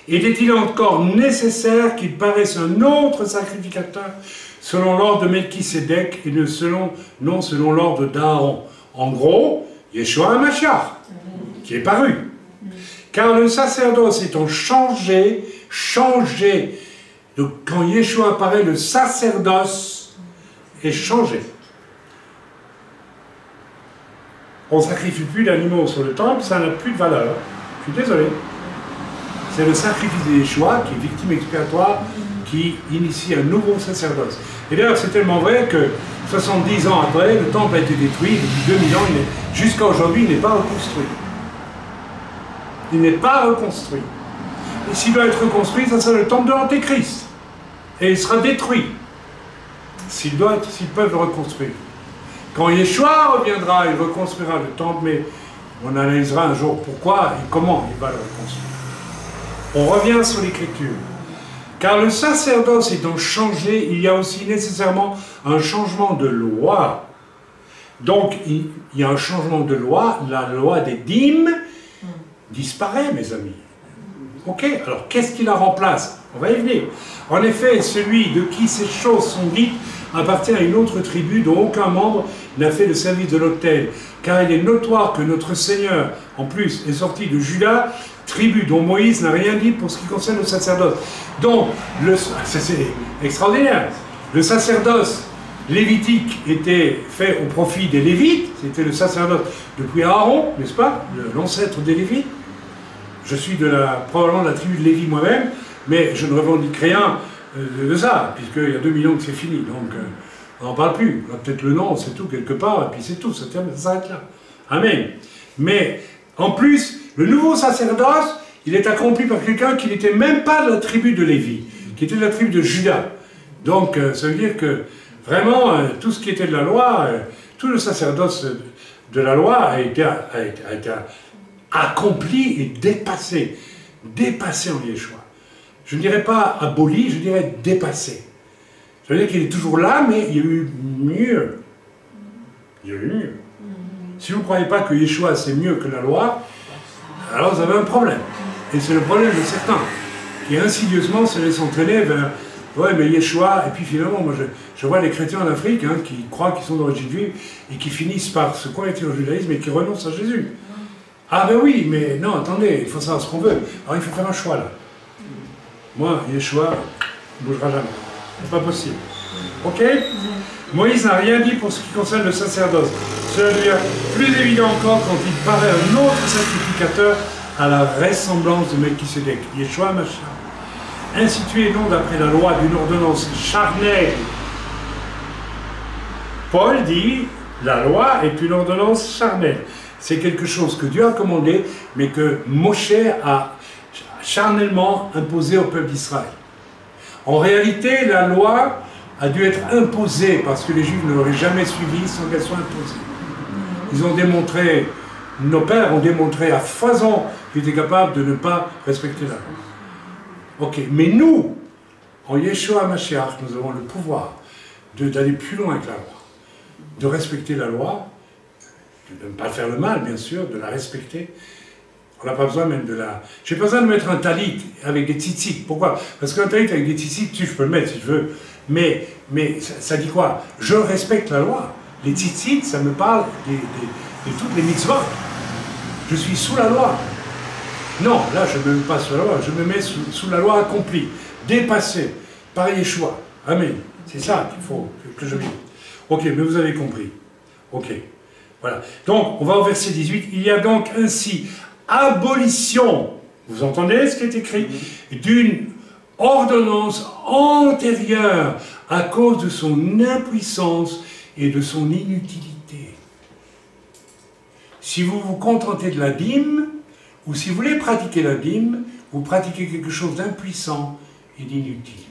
était-il encore nécessaire qu'il paraisse un autre sacrificateur selon l'ordre de Melchisédek et non selon l'ordre d'Aaron? En gros, Yeshua HaMashiach, qui est paru. Car le sacerdoce étant changé, donc quand Yeshua apparaît, le sacerdoce est changé. On ne sacrifie plus d'animaux sur le temple, ça n'a plus de valeur. Je suis désolé. C'est le sacrifice de Yeshua, qui est victime expiatoire, qui initie un nouveau sacerdoce. Et d'ailleurs, c'est tellement vrai que 70 ans après, le temple a été détruit, depuis 2000 ans, jusqu'à aujourd'hui, il n'est pas reconstruit. Il n'est pas reconstruit. Et s'il doit être reconstruit, ça sera le temple de l'Antéchrist. Et il sera détruit. S'ils peuvent le reconstruire. Quand Yeshua reviendra, il reconstruira le temple, mais on analysera un jour pourquoi et comment il va le reconstruire. On revient sur l'Écriture. Car le sacerdoce étant changé, il y a aussi nécessairement un changement de loi. Donc, il y a un changement de loi, la loi des dîmes disparaît, mes amis. Ok, alors qu'est-ce qui la remplace? On va y venir. En effet, celui de qui ces choses sont dites appartient à une autre tribu dont aucun membre n'a fait le service de l'autel. Car il est notoire que notre Seigneur, en plus, est sorti de Juda, tribu dont Moïse n'a rien dit pour ce qui concerne le sacerdoce. Donc, c'est extraordinaire. Le sacerdoce lévitique était fait au profit des Lévites, c'était le sacerdoce depuis Aaron, n'est-ce pas, l'ancêtre des Lévites. Je suis probablement de la tribu de Lévi moi-même, mais je ne revendique rien de ça, puisqu'il y a 2000 ans que c'est fini, donc on n'en parle plus. On a peut-être le nom, c'est tout, quelque part, et puis c'est tout, ça s'arrête là. Amen. Mais, en plus, le nouveau sacerdoce, il est accompli par quelqu'un qui n'était même pas de la tribu de Lévi, qui était de la tribu de Juda. Donc, ça veut dire que, vraiment, tout ce qui était de la loi, tout le sacerdoce de la loi a été accompli et dépassé en Yeshua. Je ne dirais pas aboli, je dirais dépassé. Ça veut dire qu'il est toujours là, mais il y a eu mieux. Il y a eu mieux. Si vous ne croyez pas que Yeshua c'est mieux que la loi, alors vous avez un problème. Et c'est le problème de certains, qui insidieusement se laissent entraîner vers « ouais, mais Yeshua », et puis finalement, moi je vois les chrétiens en Afrique qui croient qu'ils sont d'origine juive et qui finissent par se convertir au judaïsme et qui renoncent à Jésus. Ah ben oui, mais non, attendez, il faut savoir ce qu'on veut. Alors il faut faire un choix là. Moi, Yeshua, il ne bougera jamais. C'est pas possible. Ok? Moïse n'a rien dit pour ce qui concerne le sacerdoce. Cela devient plus évident encore quand il paraît un autre sacrificateur à la ressemblance de Melchisédek, Yeshua Mashiach. Institué non d'après la loi d'une ordonnance charnelle. Paul dit, la loi est une ordonnance charnelle. C'est quelque chose que Dieu a commandé, mais que Moshe a charnellement imposé au peuple d'Israël. En réalité, la loi a dû être imposée parce que les Juifs ne l'auraient jamais suivie sans qu'elle soit imposée. Ils ont démontré, nos pères ont démontré à foison qu'ils étaient capables de ne pas respecter la loi. Ok, mais nous, en Yeshua Mashiach, nous avons le pouvoir d'aller plus loin que la loi, de respecter la loi, de ne pas faire le mal, bien sûr, de la respecter. On n'a pas besoin même de la... J'ai pas besoin de mettre un talit avec des tzitzit. Pourquoi? Parce qu'un talit avec des tzitzit, je peux le mettre si je veux. Mais ça dit quoi? Je respecte la loi. Les tzitzit, ça me parle de toutes les mitzvot. Je suis sous la loi. Non, là, je ne me mets pas sous la loi. Je me mets sous la loi accomplie, dépassée par Yeshua. Amen. C'est ça qu'il faut que je vive. Ok, mais vous avez compris. Ok. Voilà. Donc, on va au verset 18. Il y a donc ainsi abolition, vous entendez ce qui est écrit, d'une ordonnance antérieure à cause de son impuissance et de son inutilité. Si vous vous contentez de la dîme, ou si vous voulez pratiquer la dîme, vous pratiquez quelque chose d'impuissant et d'inutile.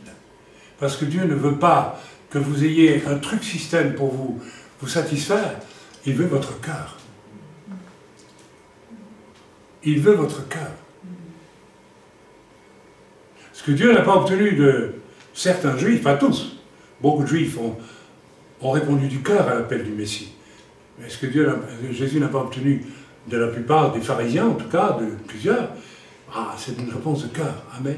Parce que Dieu ne veut pas que vous ayez un truc système pour vous satisfaire, il veut votre cœur. Il veut votre cœur. Ce que Dieu n'a pas obtenu de certains juifs, pas tous, beaucoup de juifs ont répondu du cœur à l'appel du Messie. Mais ce que Jésus n'a pas obtenu de la plupart des pharisiens, en tout cas de plusieurs, c'est une réponse de cœur. Amen.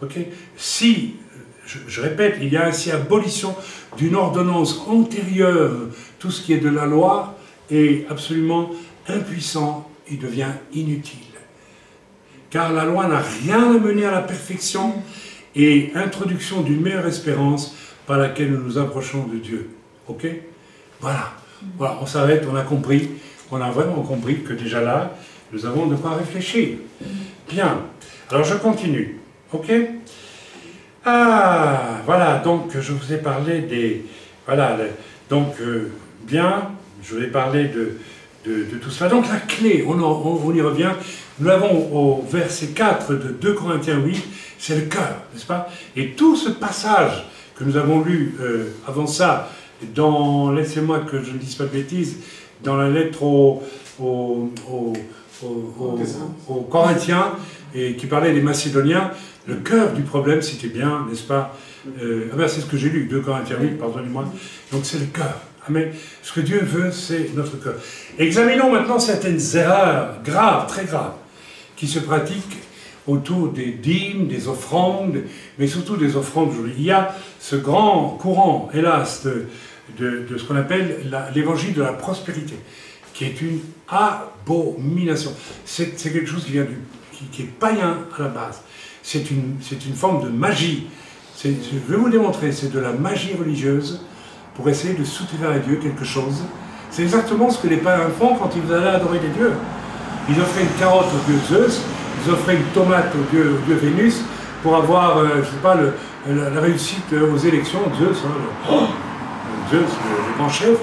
Ok. Si, je répète, il y a ainsi abolition d'une ordonnance antérieure, tout ce qui est de la loi est absolument impuissant, il devient inutile. Car la loi n'a rien amené à la perfection et introduction d'une meilleure espérance par laquelle nous nous approchons de Dieu. Ok? Voilà. Voilà, on s'arrête, on a compris. On a vraiment compris que déjà là, nous avons de quoi réfléchir. Bien. Alors je continue. Ok? Voilà, donc je vous ai parlé des... Voilà, donc bien, je vous ai parlé de tout cela. Donc la clé, on y revient. Nous l'avons au verset 4 de 2 Corinthiens 8, c'est le cœur, n'est-ce pas? Et tout ce passage que nous avons lu avant ça, dans, laissez-moi que je ne dise pas de bêtises, dans la lettre aux Corinthiens, et qui parlait des Macédoniens, le cœur du problème, c'était bien, n'est-ce pas? C'est ce que j'ai lu, 2 Corinthiens 8, pardonnez-moi. Donc c'est le cœur. Amen. Ce que Dieu veut, c'est notre cœur. Examinons maintenant certaines erreurs graves, très graves, qui se pratiquent autour des dîmes, des offrandes, mais surtout des offrandes aujourd'hui. Il y a ce grand courant, hélas, de ce qu'on appelle l'évangile de la prospérité, qui est une abomination. C'est quelque chose qui est païen à la base. C'est une forme de magie. Je vais vous le démontrer, c'est de la magie religieuse pour essayer de soutenir à Dieu quelque chose. C'est exactement ce que les païens font quand ils allaient adorer des dieux. Ils offraient une carotte au dieu Zeus, ils offraient une tomate au dieu Vénus, pour avoir, je ne sais pas, la réussite aux élections. Zeus, Zeus, le grand chef.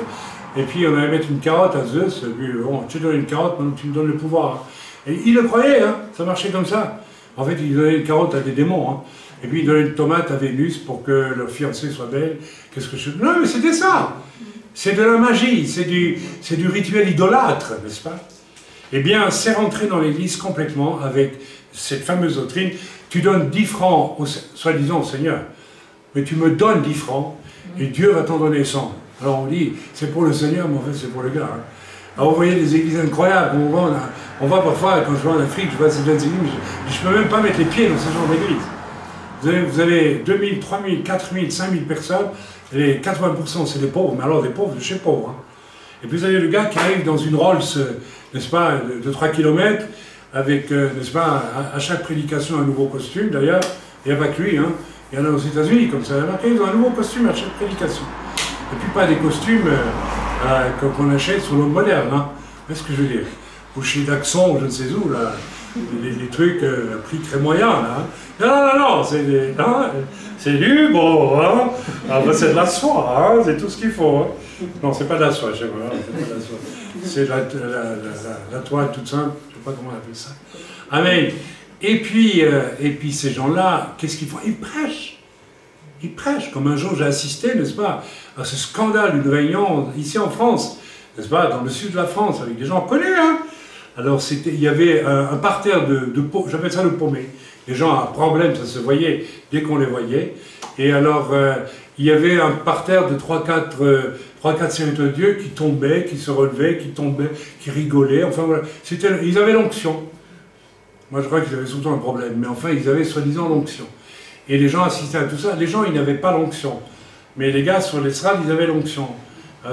Et puis on allait mettre une carotte à Zeus, lui, bon, tu donnes une carotte, maintenant tu me donnes le pouvoir. Et il le croyait, hein, ça marchait comme ça. En fait, il donnait une carotte à des démons, hein. Et puis il donnait une tomate à Vénus pour que leur fiancée soit belle. Qu'est-ce que je... Non, mais c'était ça. C'est de la magie, c'est du rituel idolâtre, n'est-ce pas? Eh bien, c'est rentré dans l'Église complètement avec cette fameuse doctrine. Tu donnes 10 francs, soi-disant au Seigneur, mais tu me donnes 10 francs, et Dieu va t'en donner 100. Alors on dit, c'est pour le Seigneur, mais en fait c'est pour le gars. Hein. Alors vous voyez des églises incroyables, on va parfois, quand je vais en Afrique, je vois ces jeunes églises, je ne peux même pas mettre les pieds dans ce genre d'église. Vous avez 2000, 3000, 4000, 5000 personnes, et 80% c'est des pauvres, mais alors des pauvres de chez pauvres. Hein. Et puis vous avez le gars qui arrive dans une Rolls, n'est-ce pas, de 3 km, avec, n'est-ce pas, à chaque prédication un nouveau costume, d'ailleurs, il n'y a pas que lui, hein. Il y en a aux États-Unis comme ça, ils ont un nouveau costume à chaque prédication. Et puis pas des costumes qu'on achète sur l'homme moderne, hein. Vous voyez ce que je veux dire? Ou chez Daxon, ou je ne sais où, là, des trucs à prix très moyen, là. Non, c'est du bon, hein. Ah, ben, c'est de la soie, hein, c'est tout ce qu'il faut. Hein. Non, c'est pas de la soie, je sais pas, c'est pas de la soie. C'est la toile toute simple, je ne sais pas comment on appelle ça. Amen. Et puis ces gens-là, qu'est-ce qu'ils font? Ils prêchent. Ils prêchent. Comme un jour j'ai assisté, n'est-ce pas, à ce scandale d'une réunion ici en France, n'est-ce pas, dans le sud de la France, avec des gens connus, hein. Alors il y avait un parterre de j'appelle ça le paumé. Les gens à problème, ça se voyait dès qu'on les voyait. Et alors, il y avait un parterre de 3-4 serviteurs de Dieu qui tombaient, qui se relevaient, qui tombaient, qui rigolaient. Enfin voilà, ils avaient l'onction. Moi, je crois qu'ils avaient souvent un problème, mais enfin, ils avaient soi-disant l'onction. Et les gens assistaient à tout ça. Les gens, ils n'avaient pas l'onction. Mais les gars, sur l'estrade, ils avaient l'onction.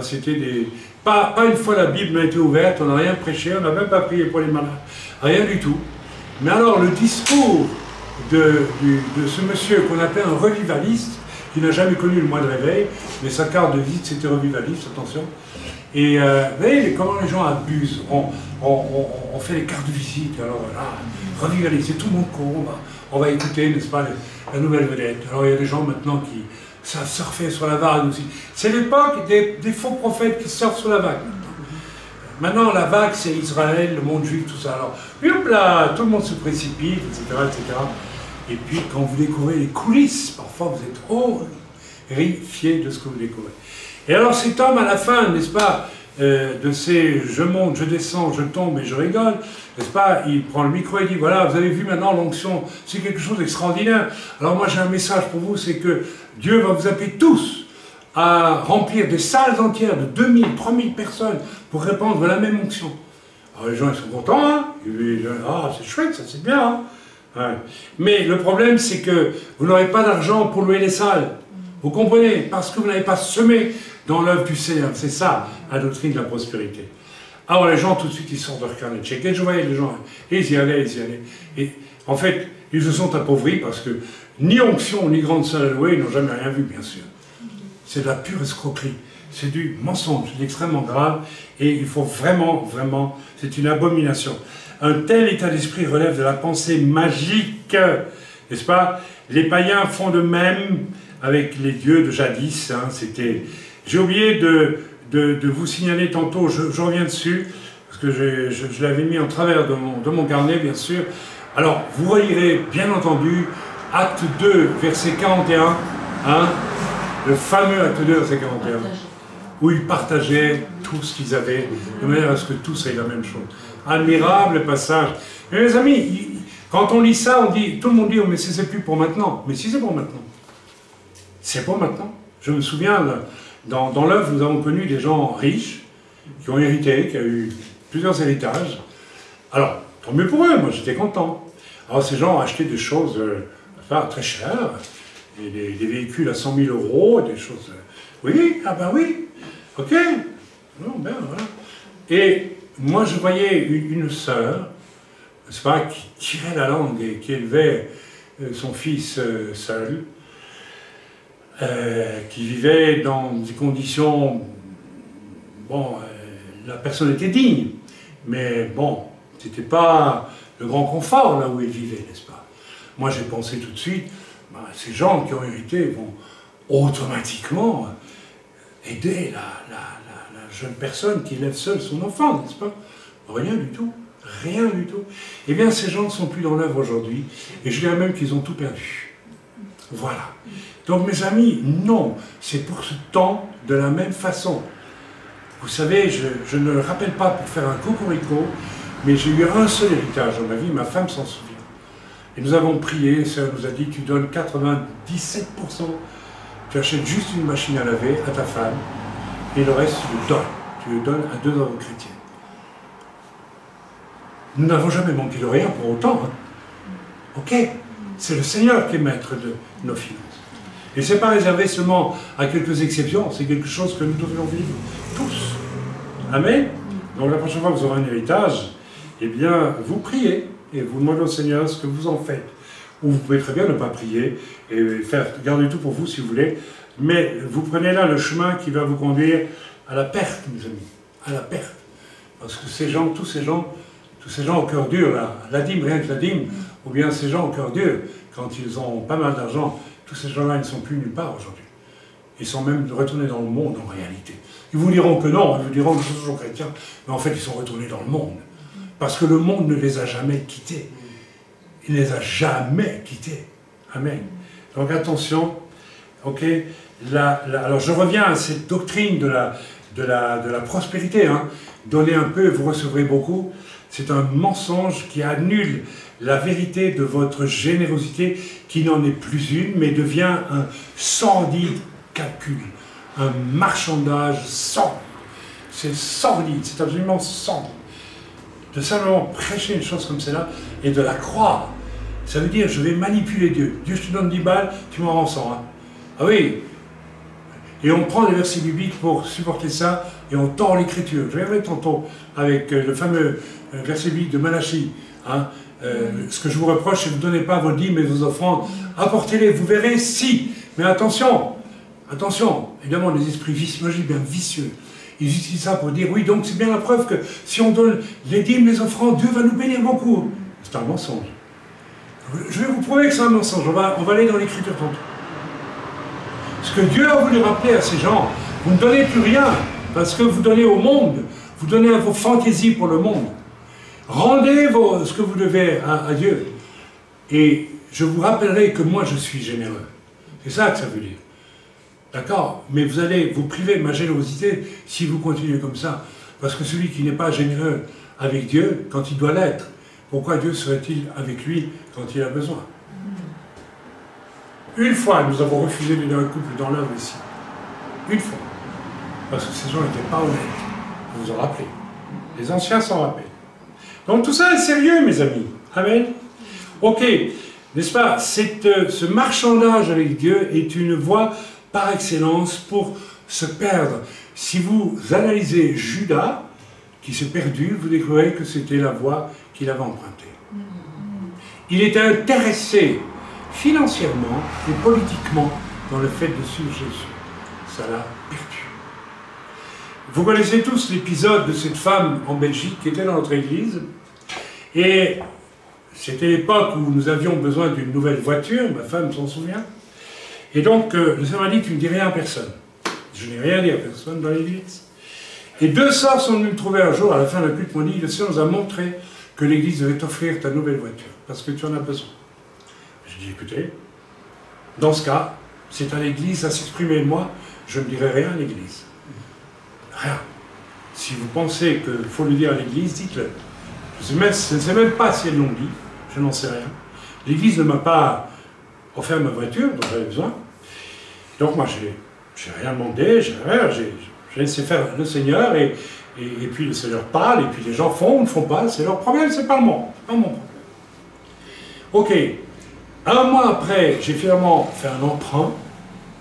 C'était des... Pas une fois la Bible n'a été ouverte, on n'a rien prêché, on n'a même pas prié pour les malades. Rien du tout. Mais alors, le discours de ce monsieur qu'on appelle un revivaliste, qui n'a jamais connu le mois de réveil, mais sa carte de visite, c'était revivaliste, attention. Et vous voyez comment les gens abusent. On fait les cartes de visite, alors là, revivaliste, c'est tout le monde court, on va écouter, n'est-ce pas, la nouvelle vedette. Alors il y a des gens maintenant qui savent surfer sur la vague aussi. C'est l'époque des faux prophètes qui surfent sur la vague. Maintenant, la vague, c'est Israël, le monde juif, tout ça. Alors, hop là, tout le monde se précipite, etc., etc. Et puis, quand vous découvrez les coulisses, parfois vous êtes horrifié de ce que vous découvrez. Et alors, cet homme, à la fin, n'est-ce pas, de ces je monte, je descends, je tombe et je rigole, n'est-ce pas, il prend le micro et dit, voilà, vous avez vu maintenant l'onction, c'est quelque chose d'extraordinaire. Alors moi, j'ai un message pour vous, c'est que Dieu va vous appeler tous à remplir des salles entières de 2000, 3000 personnes pour répandre la même onction. Alors les gens, ils sont contents, hein, ah, c'est chouette, ça c'est bien, hein. Ouais. Mais le problème, c'est que vous n'aurez pas d'argent pour louer les salles. Vous comprenez? Parce que vous n'avez pas semé dans l'œuvre du Seigneur. C'est ça, la doctrine de la prospérité. Alors les gens, tout de suite, ils sortent de leur carnet de chèques. Et je voyais les gens, ils y allaient. Et en fait, ils se sont appauvris parce que ni onction, ni grande salle à louer, ils n'ont jamais rien vu, bien sûr. C'est de la pure escroquerie. C'est du mensonge, c'est extrêmement grave. Et il faut vraiment, c'est une abomination. Un tel état d'esprit relève de la pensée magique, n'est-ce pas? Les païens font de même avec les dieux de jadis. Hein, j'ai oublié de vous signaler tantôt, je reviens dessus, parce que je l'avais mis en travers de mon carnet, bien sûr. Alors, vous voyerez, bien entendu, acte 2, verset 41, hein, le fameux acte 2, verset 41, où ils partageaient tout ce qu'ils avaient, de manière à ce que tous aient la même chose. Admirable passage. Mais mes amis, quand on lit ça, tout le monde dit, oh, mais c'est plus pour maintenant. Mais si c'est pour maintenant. C'est pour maintenant. Je me souviens, dans l'œuvre, nous avons connu des gens riches, qui ont hérité, qui ont eu plusieurs héritages. Alors, tant mieux pour eux, moi j'étais content. Alors ces gens ont acheté des choses très chères, et des véhicules à 100 000 €, des choses... oui, ah ben oui, ok. Non, ben voilà. Et moi je voyais une sœur, n'est-ce pas, qui tirait la langue et qui élevait son fils seul, qui vivait dans des conditions... Bon, la personne était digne, mais bon, c'était pas le grand confort là où il vivait, n'est-ce pas? Moi j'ai pensé tout de suite, ces gens qui ont hérité vont automatiquement aider la jeune personne qui élève seule son enfant, n'est-ce pas? Rien du tout, rien du tout. Eh bien ces gens ne sont plus dans l'œuvre aujourd'hui, et je dirais même qu'ils ont tout perdu. Voilà. Donc mes amis, non, c'est pour ce temps de la même façon. Vous savez, je ne le rappelle pas pour faire un cocorico, mais j'ai eu un seul héritage dans ma vie, ma femme s'en souvient. Et nous avons prié, ça nous a dit, tu donnes 97%, tu achètes juste une machine à laver à ta femme, et le reste tu le donnes à 2 œuvres chrétiennes. Nous n'avons jamais manqué de rien pour autant. Hein. Ok? C'est le Seigneur qui est maître de nos finances. Et ce n'est pas réservé seulement à quelques exceptions, c'est quelque chose que nous devrions vivre tous. Amen? Donc la prochaine fois que vous aurez un héritage, eh bien, vous priez et vous demandez au Seigneur ce que vous en faites. Ou vous pouvez très bien ne pas prier et faire garder tout pour vous si vous voulez, mais vous prenez là le chemin qui va vous conduire à la perte, mes amis, à la perte. Parce que ces gens, tous ces gens au cœur dur, la dîme, rien que la dîme, ou bien ces gens au cœur dur, quand ils ont pas mal d'argent, tous ces gens-là, ils ne sont plus nulle part aujourd'hui. Ils sont même retournés dans le monde en réalité. Ils vous diront que non, ils vous diront que ce sont toujours chrétiens, mais en fait ils sont retournés dans le monde. Parce que le monde ne les a jamais quittés. Il ne les a jamais quittés. Amen. Donc attention, ok. Alors je reviens à cette doctrine de la prospérité. Hein. Donnez un peu et vous recevrez beaucoup. C'est un mensonge qui annule la vérité de votre générosité, qui n'en est plus une, mais devient un sordide calcul, un marchandage sordide. C'est sordide, c'est absolument sordide. De simplement prêcher une chose comme celle-là et de la croire. Ça veut dire, je vais manipuler Dieu. Dieu, je te donne 10 balles, tu m'en rends 100. Hein. Ah oui. Et on prend des versets bibliques pour supporter ça, et on tord l'écriture. Je reviendrai tantôt avec le fameux verset biblique de Malachie. Hein. Ce que je vous reproche, c'est que vous ne donnez pas vos dîmes et vos offrandes. Apportez-les, vous verrez si. Mais attention, attention. Évidemment, les esprits vicieux, moi je dis bien vicieux, ils utilisent ça pour dire, oui, donc c'est bien la preuve que si on donne les dîmes, les offrandes, Dieu va nous bénir beaucoup. C'est un mensonge. Je vais vous prouver que c'est un mensonge. On va aller dans l'écriture tantôt. Ce que Dieu a voulu rappeler à ces gens, vous ne donnez plus rien, parce que vous donnez au monde, vous donnez à vos fantaisies pour le monde. Rendez ce que vous devez à Dieu. Et je vous rappellerai que moi je suis généreux. C'est ça que ça veut dire. D'accord? Mais vous allez vous priver de ma générosité si vous continuez comme ça. Parce que celui qui n'est pas généreux avec Dieu, quand il doit l'être, pourquoi Dieu serait-il avec lui quand il a besoin? Une fois, nous avons refusé d'aider un couple dans l'œuvre ici. Une fois. Parce que ces gens n'étaient pas honnêtes. Vous vous en rappelez. Les anciens s'en rappellent. Donc tout ça est sérieux, mes amis. Amen. Ok. N'est-ce pas? Ce marchandage avec Dieu est une voie par excellence pour se perdre. Si vous analysez Judas, qui s'est perdu, vous découvrez que c'était la voie qu'il avait empruntée. Il était intéressé financièrement et politiquement dans le fait de suivre Jésus. Ça l'a perdu. Vous connaissez tous l'épisode de cette femme en Belgique qui était dans notre église. Et c'était l'époque où nous avions besoin d'une nouvelle voiture, ma femme s'en souvient. Et donc, le Seigneur m'a dit, tu ne dis rien à personne. Je n'ai rien dit à personne dans l'église. Et 2 sœurs sont venues me trouver un jour, à la fin de la culte, m'ont dit, le Seigneur nous a montré que l'église devait t'offrir ta nouvelle voiture, parce que tu en as besoin. J'ai dit, écoutez, dans ce cas, c'est à l'église à s'exprimer. Moi, je ne dirai rien à l'église. Rien. Si vous pensez qu'il faut le dire à l'église, dites-le. Je ne sais même pas si elles l'ont dit, je n'en sais rien. L'église ne m'a pas offert ma voiture, dont j'avais besoin. Donc moi, je n'ai rien demandé, j'ai laissé faire le Seigneur, et puis le Seigneur parle, et puis les gens font ou ne font pas, c'est leur problème, c'est pas mon problème. Ok. Un mois après, j'ai finalement fait un emprunt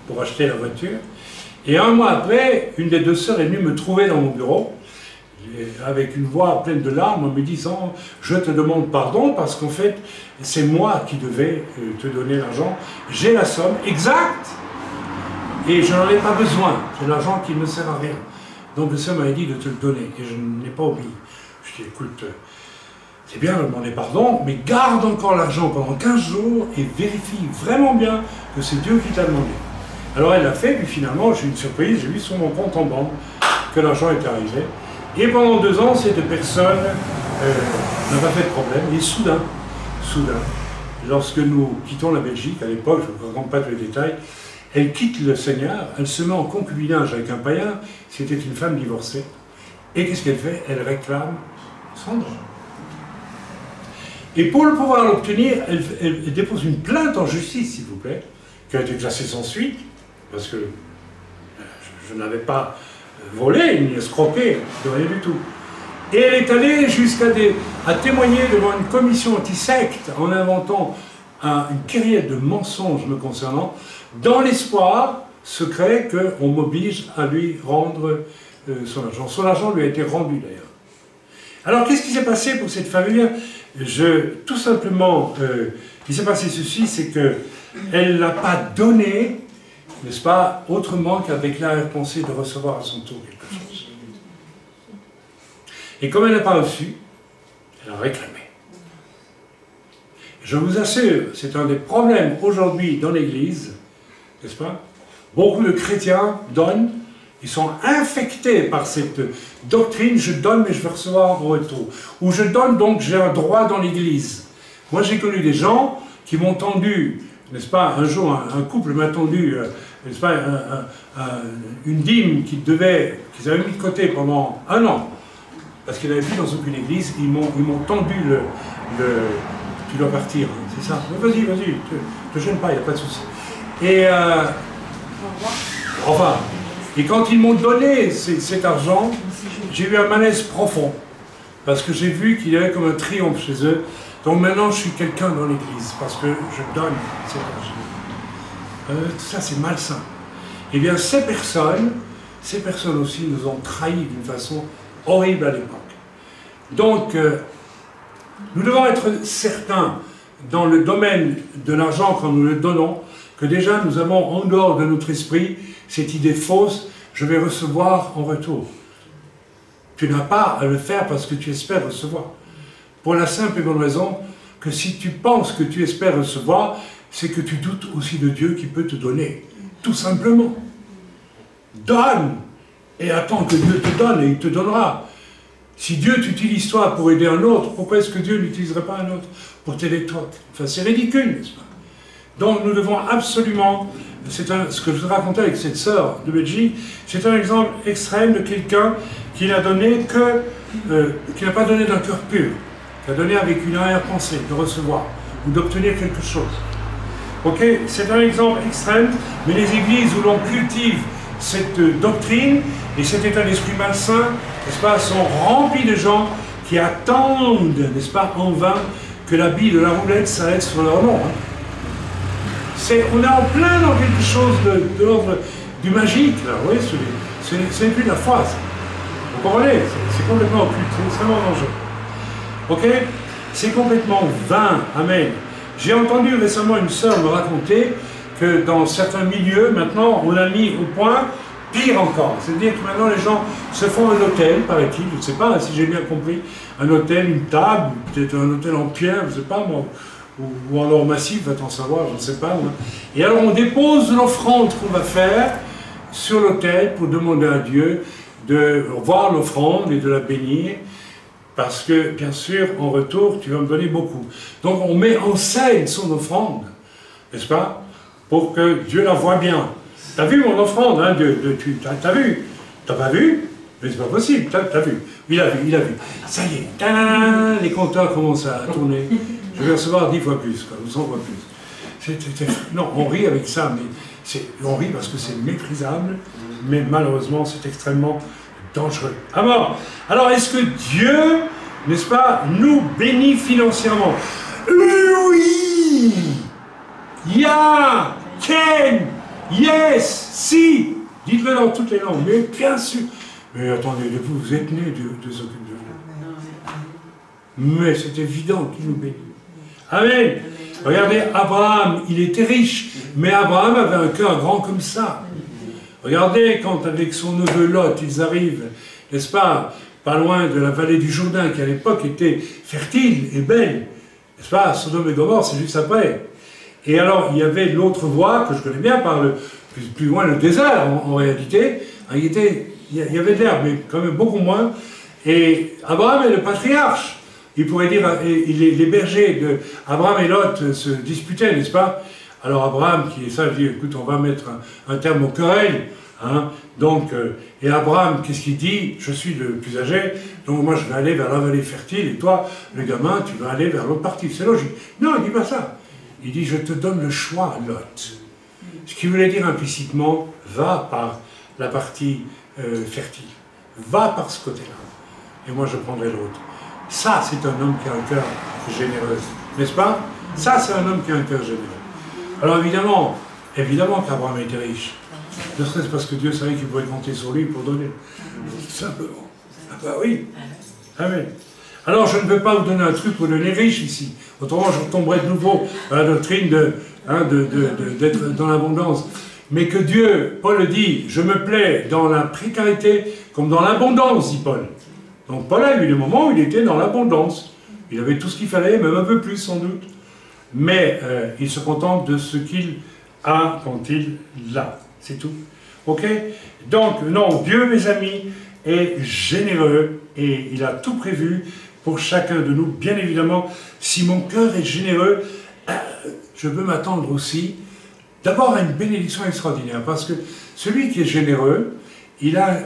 pour acheter la voiture. Et un mois après, une des 2 sœurs est venue me trouver dans mon bureau, avec une voix pleine de larmes, en me disant « Je te demande pardon parce qu'en fait, c'est moi qui devais te donner l'argent. J'ai la somme exacte et je n'en ai pas besoin. C'est l'argent qui ne sert à rien. Donc le Seigneur m'avait dit de te le donner et je n'ai pas oublié. » Je dis « Écoute, c'est bien de demander pardon, mais garde encore l'argent pendant 15 jours et vérifie vraiment bien que c'est Dieu qui t'a demandé. » Alors elle l'a fait, puis finalement, j'ai eu une surprise, j'ai vu sur mon compte en banque que l'argent était arrivé. Et pendant 2 ans, cette personne n'a pas fait de problème. Et soudain, lorsque nous quittons la Belgique, à l'époque, je ne vous raconte pas tous les détails, elle quitte le Seigneur, elle se met en concubinage avec un païen, c'était une femme divorcée. Et qu'est-ce qu'elle fait? Elle réclame son droit. Et pour le pouvoir l'obtenir, elle dépose une plainte en justice, s'il vous plaît, qui a été classée sans suite, parce que je n'avais pas volé, ni escroqué, de rien du tout. Et elle est allée jusqu'à témoigner devant une commission anti-secte en inventant une kyrielle de mensonges me concernant, dans l'espoir secret qu'on m'oblige à lui rendre son argent. Son argent lui a été rendu d'ailleurs. Alors qu'est-ce qui s'est passé pour cette famille? Tout simplement, il s'est passé ceci, c'est qu'elle n'a pas donné, n'est-ce pas, autrement qu'avec l'arrière-pensée de recevoir à son tour quelque chose. Et comme elle n'a pas reçu, elle a réclamé. Je vous assure, c'est un des problèmes aujourd'hui dans l'Église, n'est-ce pas? Beaucoup de chrétiens donnent, ils sont infectés par cette doctrine, je donne mais je vais recevoir en retour. Ou je donne donc j'ai un droit dans l'Église. Moi j'ai connu des gens qui m'ont tendu, n'est-ce pas, un jour un couple m'a tendu, n'est-ce pas, une dîme qu'ils avaient mis de côté pendant 1 an, parce qu'ils n'avaient plus dans aucune église, ils m'ont tendu tu dois partir, hein, c'est ça. Vas-y, te gêne pas, il n'y a pas de souci. Et enfin, et quand ils m'ont donné cet argent, j'ai eu un malaise profond, parce que j'ai vu qu'il y avait comme un triomphe chez eux. Donc maintenant, je suis quelqu'un dans l'église, parce que je donne cet argent. Ça, c'est malsain. Eh bien, ces personnes aussi nous ont trahis d'une façon horrible à l'époque. Donc, nous devons être certains, dans le domaine de l'argent, quand nous le donnons, que déjà nous avons en dehors de notre esprit cette idée fausse, je vais recevoir en retour. Tu n'as pas à le faire parce que tu espères recevoir. Pour la simple et bonne raison que si tu penses que tu espères recevoir, c'est que tu doutes aussi de Dieu qui peut te donner. Tout simplement. Donne et attends que Dieu te donne et il te donnera. Si Dieu t'utilise toi pour aider un autre, pourquoi est-ce que Dieu n'utiliserait pas un autre pour t'aider toi? Enfin, c'est ridicule, n'est-ce pas? Donc nous devons absolument, ce que je vous racontais avec cette sœur de Belgique, c'est un exemple extrême de quelqu'un qui n'a donné qui n'a pas donné d'un cœur pur, qui a donné avec une arrière-pensée de recevoir ou d'obtenir quelque chose. Ok, c'est un exemple extrême, mais les églises où l'on cultive cette doctrine et cet état d'esprit malsain, n'est-ce pas, sont remplies de gens qui attendent, n'est-ce pas, en vain, que la bille de la roulette s'arrête sur leur nom. Hein. On est en plein dans quelque chose de l'ordre du magique, là, vous voyez, c'est plus de la foi, ça. Vous comprenez? C'est complètement occulte, c'est extrêmement dangereux. Ok? C'est complètement vain, amen. J'ai entendu récemment une sœur me raconter que dans certains milieux, maintenant, on a mis au point pire encore. C'est-à-dire que maintenant, les gens se font un hôtel, paraît-il, je ne sais pas si j'ai bien compris, un hôtel, une table, peut-être un hôtel en pierre, je ne sais pas moi, ou en or massif, va-t-on savoir, je ne sais pas. Moi. Et alors, on dépose l'offrande qu'on va faire sur l'autel pour demander à Dieu de voir l'offrande et de la bénir, parce que, bien sûr, en retour, tu vas me donner beaucoup. Donc, on met en scène son offrande, n'est-ce pas, pour que Dieu la voie bien. T'as vu mon offrande, hein, t'as vu? T'as pas vu? Mais c'est pas possible, t'as vu. Il a vu. Ça y est, tadam, les compteurs commencent à tourner. Je vais recevoir 10 fois plus, quoi, ou 100 fois plus. Non, on rit avec ça, mais on rit parce que c'est méprisable, mais malheureusement, c'est extrêmement dangereux. Alors, est-ce que Dieu, n'est-ce pas, nous bénit financièrement? Oui! Ya! Ken! Yes! Si! Dites-le dans toutes les langues, mais bien sûr. Mais attendez, vous êtes nés, Dieu s'occupe de vous. Mais c'est évident qu'il nous bénit. Amen. Regardez, Abraham, il était riche, mais Abraham avait un cœur grand comme ça. Regardez, quand avec son neveu Lot, ils arrivent, n'est-ce pas loin de la vallée du Jourdain, qui à l'époque était fertile et belle, n'est-ce pas, Sodome et Gomorrhe, c'est juste après. Et alors, il y avait l'autre voie, que je connais bien, par plus loin le désert, en réalité. Il y avait de l'herbe, mais quand même beaucoup moins. Et Abraham est le patriarche. Il pourrait dire, les bergers d'Abraham et Lot se disputaient, n'est-ce pas? Alors Abraham, qui est ça, dit, écoute, on va mettre un terme aux querelles. Hein? Donc, et Abraham, qu'est-ce qu'il dit? Je suis le plus âgé, donc moi je vais aller vers la vallée fertile, et toi, le gamin, tu vas aller vers l'autre partie. C'est logique. Non, il ne dit pas ça. Il dit, je te donne le choix, Lot. Ce qui voulait dire implicitement, va par la partie fertile. Va par ce côté-là. et moi je prendrai l'autre. Ça, c'est un homme qui a un cœur généreux, n'est-ce pas? Ça, c'est un homme qui a un cœur généreux. Alors évidemment qu'Abraham était riche. Ne serait-ce parce que Dieu savait qu'il pouvait compter sur lui pour donner. Tout simplement. Ah bah oui. Amen. Alors je ne peux pas vous donner un truc pour donner riche ici. Autrement, je retomberai de nouveau dans la doctrine d'être dans l'abondance. Mais que Dieu, Paul le dit, je me plais dans la précarité comme dans l'abondance, dit Paul. Donc Paul a eu des moments où il était dans l'abondance. Il avait tout ce qu'il fallait, même un peu plus sans doute. Mais il se contente de ce qu'il a quand il l'a. C'est tout. Ok? Donc, non, Dieu, mes amis, est généreux et il a tout prévu pour chacun de nous. Bien évidemment, si mon cœur est généreux, je peux m'attendre aussi d'abord à une bénédiction extraordinaire. Parce que celui qui est généreux, il a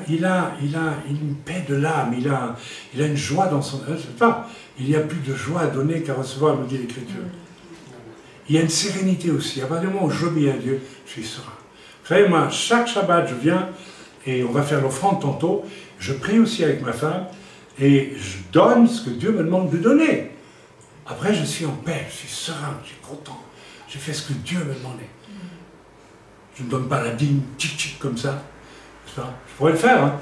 une paix de l'âme, il a une joie dans son... Je sais pas, il y a plus de joie à donner qu'à recevoir, me dit l'Écriture. Il y a une sérénité aussi. À partir du moment où j'obéis à Dieu, je suis serein. Vous savez, moi, chaque Shabbat, je viens, et on va faire l'offrande tantôt, je prie aussi avec ma femme, et je donne ce que Dieu me demande de donner. Après, je suis en paix, je suis serein, je suis content. J'ai fait ce que Dieu me demandait. Je ne donne pas la dîme tchic-tchic comme ça. Je pourrais le faire, hein,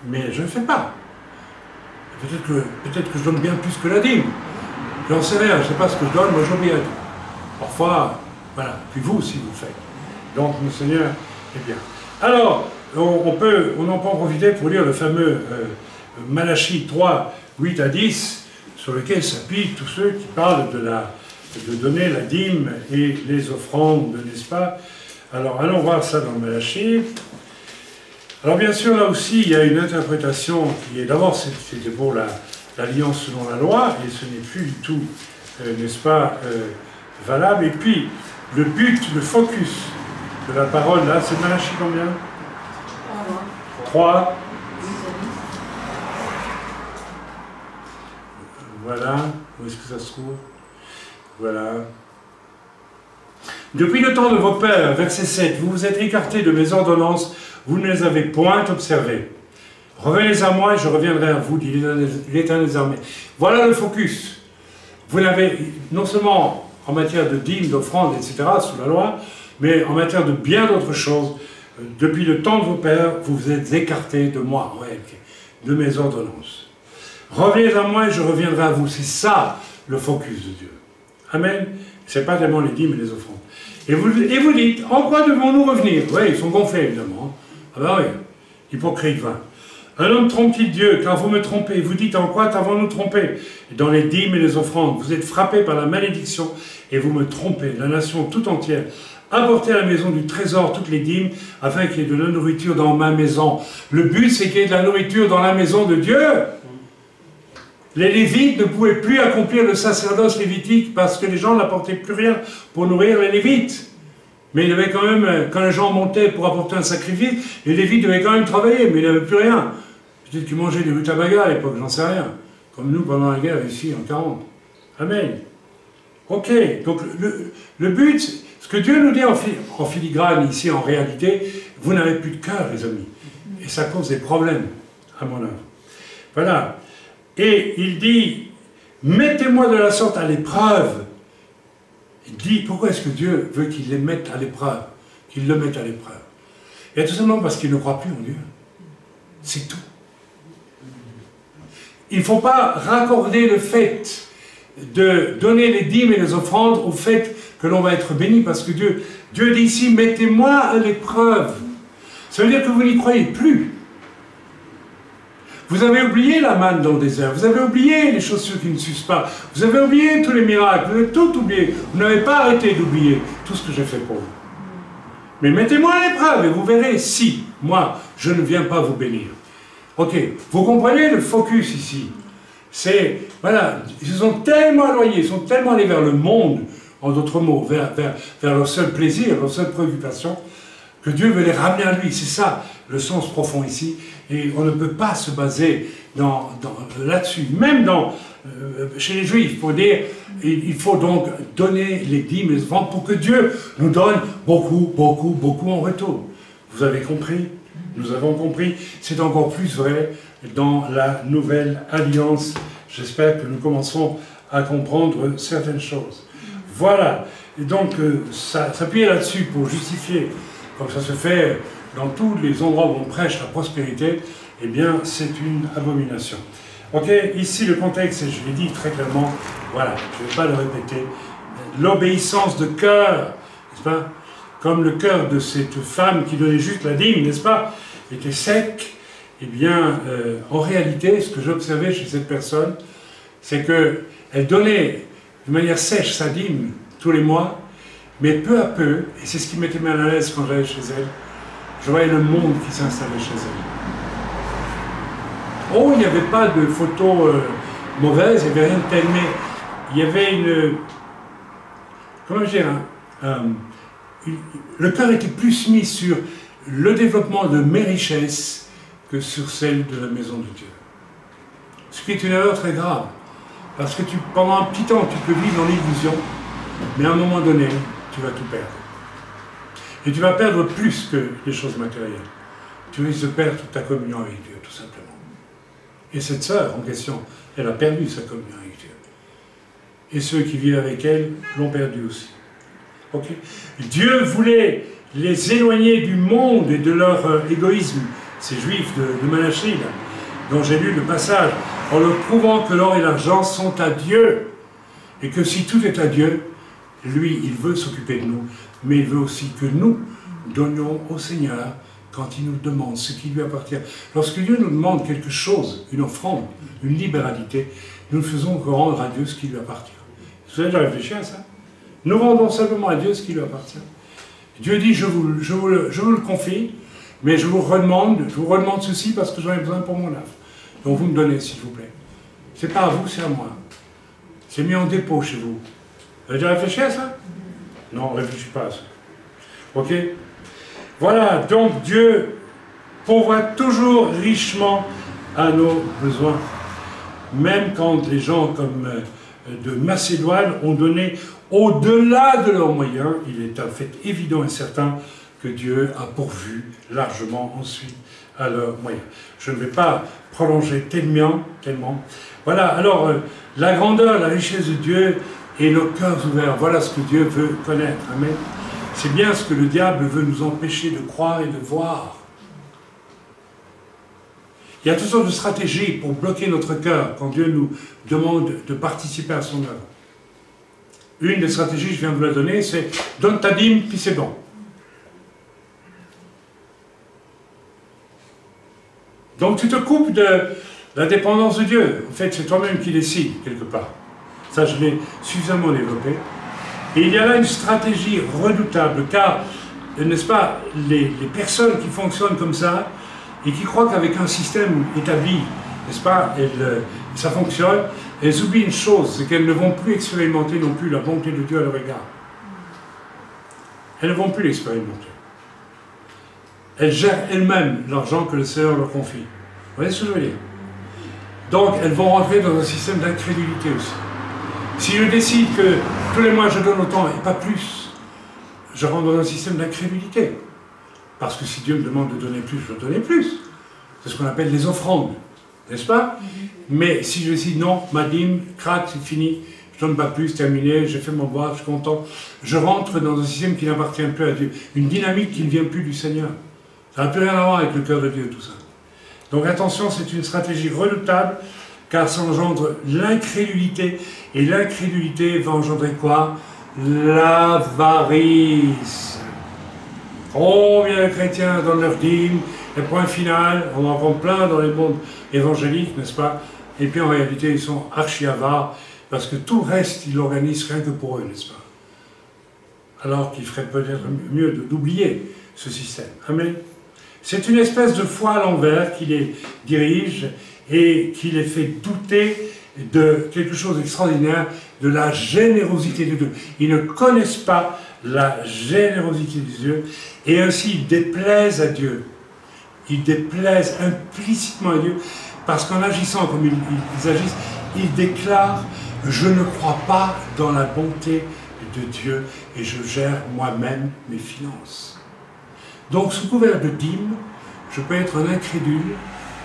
mais je ne le fais pas. Peut-être que je donne bien plus que la dîme. J'en sais rien, je ne sais pas ce que je donne, moi j'obéis à Dieu. Parfois, voilà, puis vous aussi vous le faites. Donc le Seigneur est bien. Alors, on en peut en profiter pour lire le fameux Malachie 3, 8 à 10, sur lequel s'appuient tous ceux qui parlent de donner la dîme et les offrandes, n'est-ce pas? Alors, allons voir ça dans Malachie. Alors, bien sûr, là aussi, il y a une interprétation qui est, d'abord, c'était pour l'alliance selon la loi, et ce n'est plus du tout, n'est-ce pas, valable. Et puis, le but, le focus de la parole, là, c'est Malachie combien? 3. Voilà. Où est-ce que ça se trouve? Voilà. Depuis le temps de vos pères, verset 7, vous vous êtes écartés de mes ordonnances, vous ne les avez point observées. Revenez à moi et je reviendrai à vous, dit l'Éternel des armées. Voilà le focus. Vous n'avez, non seulement en matière de dîmes, d'offrandes, etc., sous la loi, mais en matière de bien d'autres choses, depuis le temps de vos pères, vous vous êtes écartés de moi, de mes ordonnances. Revenez à moi et je reviendrai à vous. C'est ça le focus de Dieu. Amen. Ce n'est pas tellement les dîmes et les offrandes. Et vous dites, en quoi devons-nous revenir? Oui, ils sont gonflés, évidemment. Ah ben oui, hypocrite vain. Un homme trompe-t-il Dieu, car vous me trompez? Vous dites, en quoi t'avons-nous trompé? Dans les dîmes et les offrandes, vous êtes frappés par la malédiction et vous me trompez, la nation tout entière. Apportez à la maison du trésor toutes les dîmes, afin qu'il y ait de la nourriture dans ma maison. Le but, c'est qu'il y ait de la nourriture dans la maison de Dieu. Les Lévites ne pouvaient plus accomplir le sacerdoce lévitique parce que les gens n'apportaient plus rien pour nourrir les Lévites. Mais il y avait quand même, quand les gens montaient pour apporter un sacrifice, les Lévites devaient quand même travailler, mais ils n'avaient plus rien. Peut-être qu'ils mangeaient des rutabagas à l'époque, j'en sais rien. Comme nous pendant la guerre ici en 40. Amen. Ok, donc le but, ce que Dieu nous dit en filigrane ici, en réalité, vous n'avez plus de cœur, les amis. Et ça cause des problèmes, à mon œuvre. Voilà. Et il dit, mettez-moi de la sorte à l'épreuve. Il dit, pourquoi est-ce que Dieu veut qu'il les mette à l'épreuve? Qu'il le mette à l'épreuve? Et tout simplement parce qu'il ne croit plus en Dieu. C'est tout. Il ne faut pas raccorder le fait de donner les dîmes et les offrandes au fait que l'on va être béni, parce que Dieu dit ici, mettez-moi à l'épreuve. Ça veut dire que vous n'y croyez plus. Vous avez oublié la manne dans le désert, vous avez oublié les chaussures qui ne sucent pas, vous avez oublié tous les miracles, vous avez tout oublié. Vous n'avez pas arrêté d'oublier tout ce que j'ai fait pour vous. Mais mettez-moi à l'épreuve et vous verrez si, moi, je ne viens pas vous bénir. Ok, vous comprenez le focus ici? C'est, voilà, ils se sont tellement éloignés, ils sont tellement allés vers le monde, en d'autres mots, vers leur seul plaisir, leur seule préoccupation, que Dieu veut les ramener à lui. C'est ça le sens profond ici. Et on ne peut pas se baser là-dessus. Même chez les Juifs, pour dire, il faut donc donner les dîmes et les offrandes pour que Dieu nous donne beaucoup, beaucoup, beaucoup en retour. Vous avez compris? Nous avons compris, c'est encore plus vrai dans la nouvelle alliance. J'espère que nous commencerons à comprendre certaines choses. Voilà, et donc s'appuyer là-dessus pour justifier, comme ça se fait dans tous les endroits où on prêche la prospérité, eh bien c'est une abomination. Ok, ici le contexte, et je l'ai dit très clairement, voilà, je ne vais pas le répéter, l'obéissance de cœur, n'est-ce pas? Comme le cœur de cette femme qui donnait juste la dîme, n'est-ce pas, était sec, eh bien, en réalité, ce que j'observais chez cette personne, c'est qu'elle donnait de manière sèche sa dîme tous les mois, mais peu à peu, et c'est ce qui m'était mal à l'aise quand j'allais chez elle, je voyais le monde qui s'installait chez elle. Oh, il n'y avait pas de photos mauvaises, il n'y avait rien de tel, mais il y avait une... Comment dire, le cœur était plus mis sur le développement de mes richesses que sur celle de la maison de Dieu. Ce qui est une erreur très grave. Parce que pendant un petit temps, tu peux vivre dans l'illusion, mais à un moment donné, tu vas tout perdre. Et tu vas perdre plus que les choses matérielles. Tu risques de perdre toute ta communion avec Dieu, tout simplement. Et cette sœur en question, elle a perdu sa communion avec Dieu. Et ceux qui vivent avec elle l'ont perdu aussi. Okay. Dieu voulait les éloigner du monde et de leur égoïsme, ces juifs de Malachie, là, dont j'ai lu le passage, en leur prouvant que l'or et l'argent sont à Dieu, et que si tout est à Dieu, lui, il veut s'occuper de nous, mais il veut aussi que nous donnions au Seigneur quand il nous demande ce qui lui appartient. Lorsque Dieu nous demande quelque chose, une offrande, une libéralité, nous ne faisons que rendre à Dieu ce qui lui appartient. Vous avez déjà réfléchi à ça? Nous rendons simplement à Dieu ce qui lui appartient. Dieu dit, je vous le confie, mais je vous redemande ceci parce que j'en ai besoin pour mon œuvre. Donc vous me donnez, s'il vous plaît. C'est pas à vous, c'est à moi. C'est mis en dépôt chez vous. Vous avez déjà réfléchi à ça? Non, on ne réfléchit pas à ça. Ok? Voilà, donc Dieu pourvoit toujours richement à nos besoins. Même quand les gens comme de Macédoine ont donné au-delà de leurs moyens, il est en fait évident et certain que Dieu a pourvu largement ensuite à leurs moyens. Je ne vais pas prolonger tellement. Voilà, alors la grandeur, la richesse de Dieu et nos cœurs ouverts, voilà ce que Dieu veut connaître. Amen. C'est bien ce que le diable veut nous empêcher de croire et de voir. Il y a toutes sortes de stratégies pour bloquer notre cœur quand Dieu nous demande de participer à son œuvre. Une des stratégies, je viens de vous la donner, c'est « donne ta dîme, puis c'est bon ». Donc tu te coupes de la dépendance de Dieu. En fait, c'est toi-même qui décides, quelque part. Ça, je l'ai suffisamment développé. Et il y a là une stratégie redoutable, car, n'est-ce pas, les personnes qui fonctionnent comme ça, et qui croient qu'avec un système établi, n'est-ce pas, ça fonctionne, elles oublient une chose, c'est qu'elles ne vont plus expérimenter non plus la bonté de Dieu à leur égard. Elles ne vont plus l'expérimenter. Elles gèrent elles-mêmes l'argent que le Seigneur leur confie. Vous voyez ce que je veux dire? Donc, elles vont rentrer dans un système d'incrédulité aussi. Si je décide que tous les mois je donne autant et pas plus, je rentre dans un système d'incrédulité. Parce que si Dieu me demande de donner plus, je vais donner plus. C'est ce qu'on appelle les offrandes, n'est-ce pas? Mais si je décide non, ma dîme, craque, c'est fini, je ne donne pas plus, terminé, j'ai fait mon devoir, je suis content, je rentre dans un système qui n'appartient plus à Dieu. Une dynamique qui ne vient plus du Seigneur. Ça n'a plus rien à voir avec le cœur de Dieu, tout ça. Donc attention, c'est une stratégie redoutable, car ça engendre l'incrédulité. Et l'incrédulité va engendrer quoi? L'avarice. Combien de chrétiens donnent leur dîme, et point final, on en rencontre plein dans les mondes évangéliques, n'est-ce pas? Et puis en réalité, ils sont archi-avares, parce que tout le reste, ils l'organisent rien que pour eux, n'est-ce pas? Alors qu'il ferait peut-être mieux d'oublier ce système. Amen. C'est une espèce de foi à l'envers qui les dirige et qui les fait douter de quelque chose d'extraordinaire, de la générosité de Dieu. Ils ne connaissent pas la générosité de Dieu, et ainsi ils déplaisent à Dieu. Ils déplaisent implicitement à Dieu, parce qu'en agissant comme ils agissent, ils déclarent « Je ne crois pas dans la bonté de Dieu, et je gère moi-même mes finances. » Donc, sous couvert de dîme, je peux être un incrédule,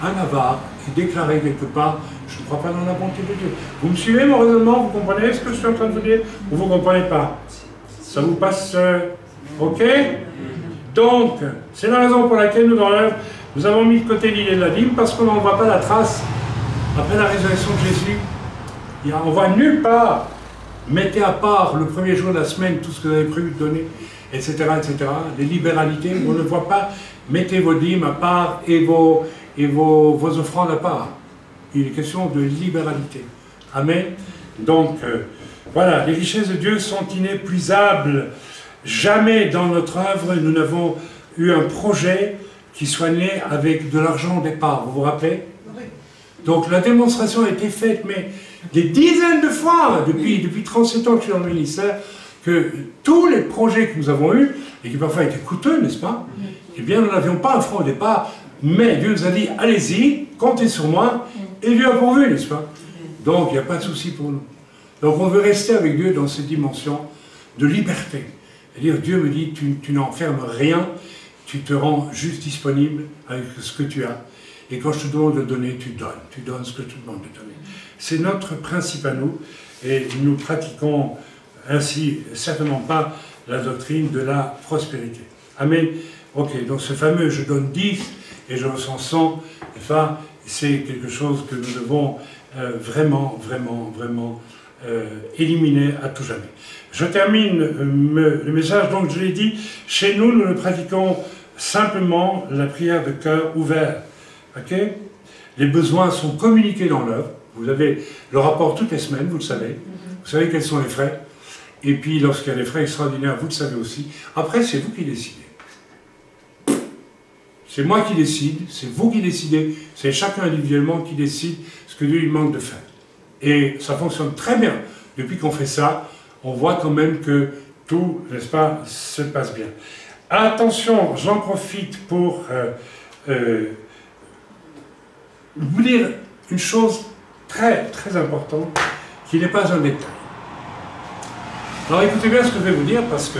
un avare, et déclarer quelque part, je ne crois pas dans la bonté de Dieu. Vous me suivez mon raisonnement? Vous comprenez ce que je suis en train de vous dire? Ou vous ne comprenez pas? Ça vous passe OK? Donc, c'est la raison pour laquelle nous, dans l'œuvre, nous avons mis de côté l'idée de la dîme, parce qu'on n'en voit pas la trace. Après la résurrection de Jésus, on ne voit nulle part, mettez à part le premier jour de la semaine tout ce que vous avez prévu de donner, etc., etc., les libéralités, on ne voit pas, mettez vos dîmes à part et vos offrandes à part. Il est question de libéralité. Amen. Donc, voilà, les richesses de Dieu sont inépuisables. Jamais dans notre œuvre, nous n'avons eu un projet qui soit né avec de l'argent au départ. Vous vous rappelez? Donc, la démonstration a été faite, mais des dizaines de fois, depuis 37 ans que je suis dans le ministère, que tous les projets que nous avons eus, et qui parfois étaient coûteux, n'est-ce pas? Eh bien, nous n'avions pas un franc au départ, mais Dieu nous a dit, allez-y, comptez sur moi, et Dieu a pourvu, n'est-ce pas? Donc, il n'y a pas de souci pour nous. Donc, on veut rester avec Dieu dans cette dimension de liberté. C'est-à-dire, Dieu me dit, tu n'enfermes rien, tu te rends juste disponible avec ce que tu as. Et quand je te demande de donner, tu donnes ce que je te demande de donner. C'est notre principe à nous, et nous pratiquons ainsi certainement pas la doctrine de la prospérité. Amen. Ok, donc ce fameux « je donne 10 et je ressens 100 », enfin, c'est quelque chose que nous devons vraiment éliminer à tout jamais. Je termine le message, donc je l'ai dit, chez nous, nous ne pratiquons simplement la prière de cœur ouvert. Okay? Les besoins sont communiqués dans l'œuvre. Vous avez le rapport toutes les semaines, vous le savez. Vous savez quels sont les frais. Et puis, lorsqu'il y a des frais extraordinaires, vous le savez aussi. Après, c'est vous qui décidez. C'est moi qui décide, c'est vous qui décidez, c'est chacun individuellement qui décide ce que Dieu lui demande de faire. Et ça fonctionne très bien. Depuis qu'on fait ça, on voit quand même que tout, n'est-ce pas, se passe bien. Attention, j'en profite pour vous dire une chose très importante, qui n'est pas un détail. Alors écoutez bien ce que je vais vous dire, parce que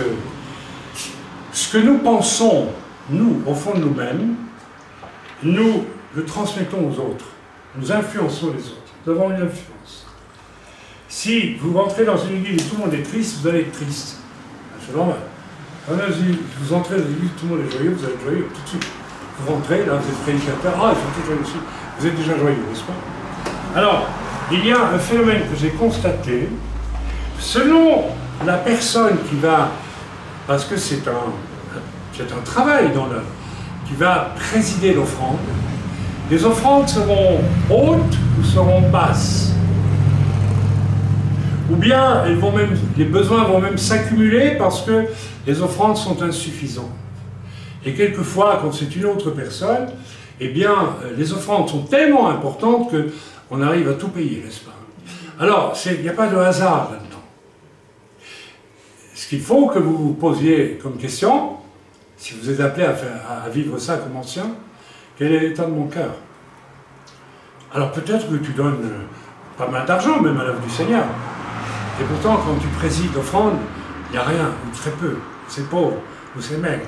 ce que nous pensons, nous, au fond de nous-mêmes, nous le transmettons aux autres. Nous influençons les autres. Nous avons une influence. Si vous rentrez dans une église où tout le monde est triste, vous allez être triste. C'est normal. Quand vous entrez dans une église où tout le monde est joyeux, vous allez être joyeux tout de suite. Vous rentrez, là, vous êtes prédicateur, ah, ils sont tous joyeux aussi. Vous êtes déjà joyeux, n'est-ce pas? Alors, il y a un phénomène que j'ai constaté. Selon la personne qui va, parce que c'est un travail dans l'œuvre, qui va présider l'offrande, les offrandes seront hautes ou seront basses. Ou bien les besoins vont même s'accumuler parce que les offrandes sont insuffisantes. Et quelquefois, quand c'est une autre personne, eh bien, les offrandes sont tellement importantes qu'on arrive à tout payer, n'est-ce pas? Alors, il n'y a pas de hasard là-dedans. Ce qu'il faut que vous vous posiez comme question, si vous êtes appelé à vivre ça comme ancien, quel est l'état de mon cœur? Alors peut-être que tu donnes pas mal d'argent, même à l'œuvre du Seigneur. Et pourtant, quand tu présides l'offrande, il n'y a rien, ou très peu, c'est pauvre, ou c'est maigre.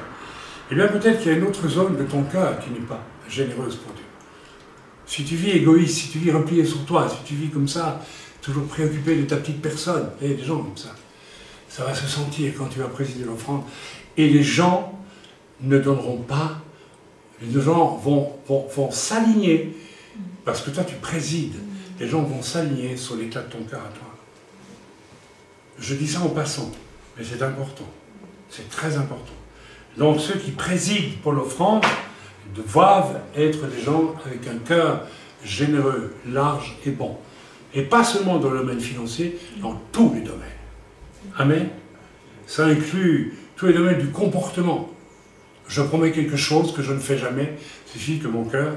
Eh bien peut-être qu'il y a une autre zone de ton cœur qui n'est pas généreuse pour Dieu. Si tu vis égoïste, si tu vis replié sur toi, si tu vis comme ça, toujours préoccupé de ta petite personne, il y a des gens comme ça va se sentir quand tu vas présider l'offrande. Et les gens ne donneront pas, les gens vont s'aligner, parce que toi tu présides, les gens vont s'aligner sur l'état de ton cœur à toi. Je dis ça en passant, mais c'est important, c'est très important. Donc ceux qui président pour l'offrande doivent être des gens avec un cœur généreux, large et bon. Et pas seulement dans le domaine financier, dans tous les domaines. Amen. Ça inclut tous les domaines du comportement. Je promets quelque chose que je ne fais jamais, il suffit que mon cœur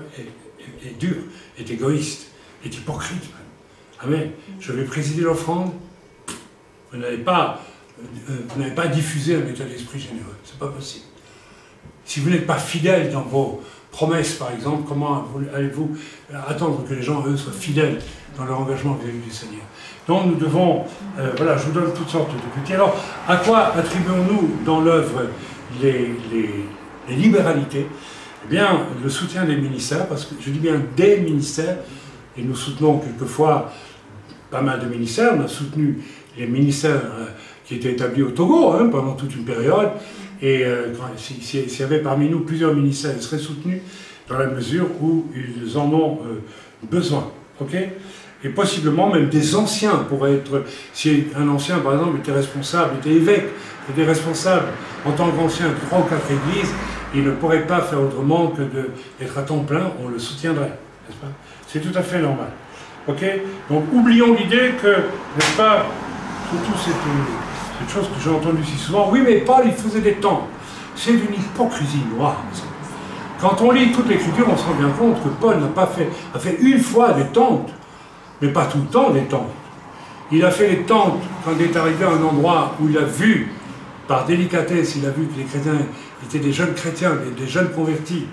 est dur, est égoïste, est hypocrite. Amen. Je vais présider l'offrande. Vous n'avez pas diffusé un état d'esprit généreux. Ce n'est pas possible. Si vous n'êtes pas fidèle dans vos promesses, par exemple, comment allez-vous attendre que les gens, eux, soient fidèles dans leur engagement vis-à-vis du Seigneur? Donc nous devons, voilà, je vous donne toutes sortes de petits. Alors, à quoi attribuons-nous dans l'œuvre les libéralités? Eh bien, le soutien des ministères, parce que je dis bien des ministères, et nous soutenons quelquefois pas mal de ministères, on a soutenu les ministères qui étaient établis au Togo hein, pendant toute une période, et s'il y avait parmi nous plusieurs ministères, ils seraient soutenus dans la mesure où ils en ont besoin. Okay, et possiblement même des anciens pourraient être, si un ancien par exemple était responsable, était évêque, était responsable en tant qu'ancien de 3 ou 4 églises, il ne pourrait pas faire autrement que d'être à temps plein, on le soutiendrait, n'est-ce pas? C'est tout à fait normal. Ok? Donc oublions l'idée que, n'est-ce pas, surtout cette chose que j'ai entendue si souvent, oui mais Paul il faisait des temples. C'est une hypocrisie noire. Quand on lit toute l'Écriture, on se rend bien compte que Paul a fait une fois des tentes, mais pas tout le temps des tentes. Il a fait les tentes quand il est arrivé à un endroit où il a vu, par délicatesse, il a vu que les chrétiens étaient des jeunes chrétiens, des jeunes convertis,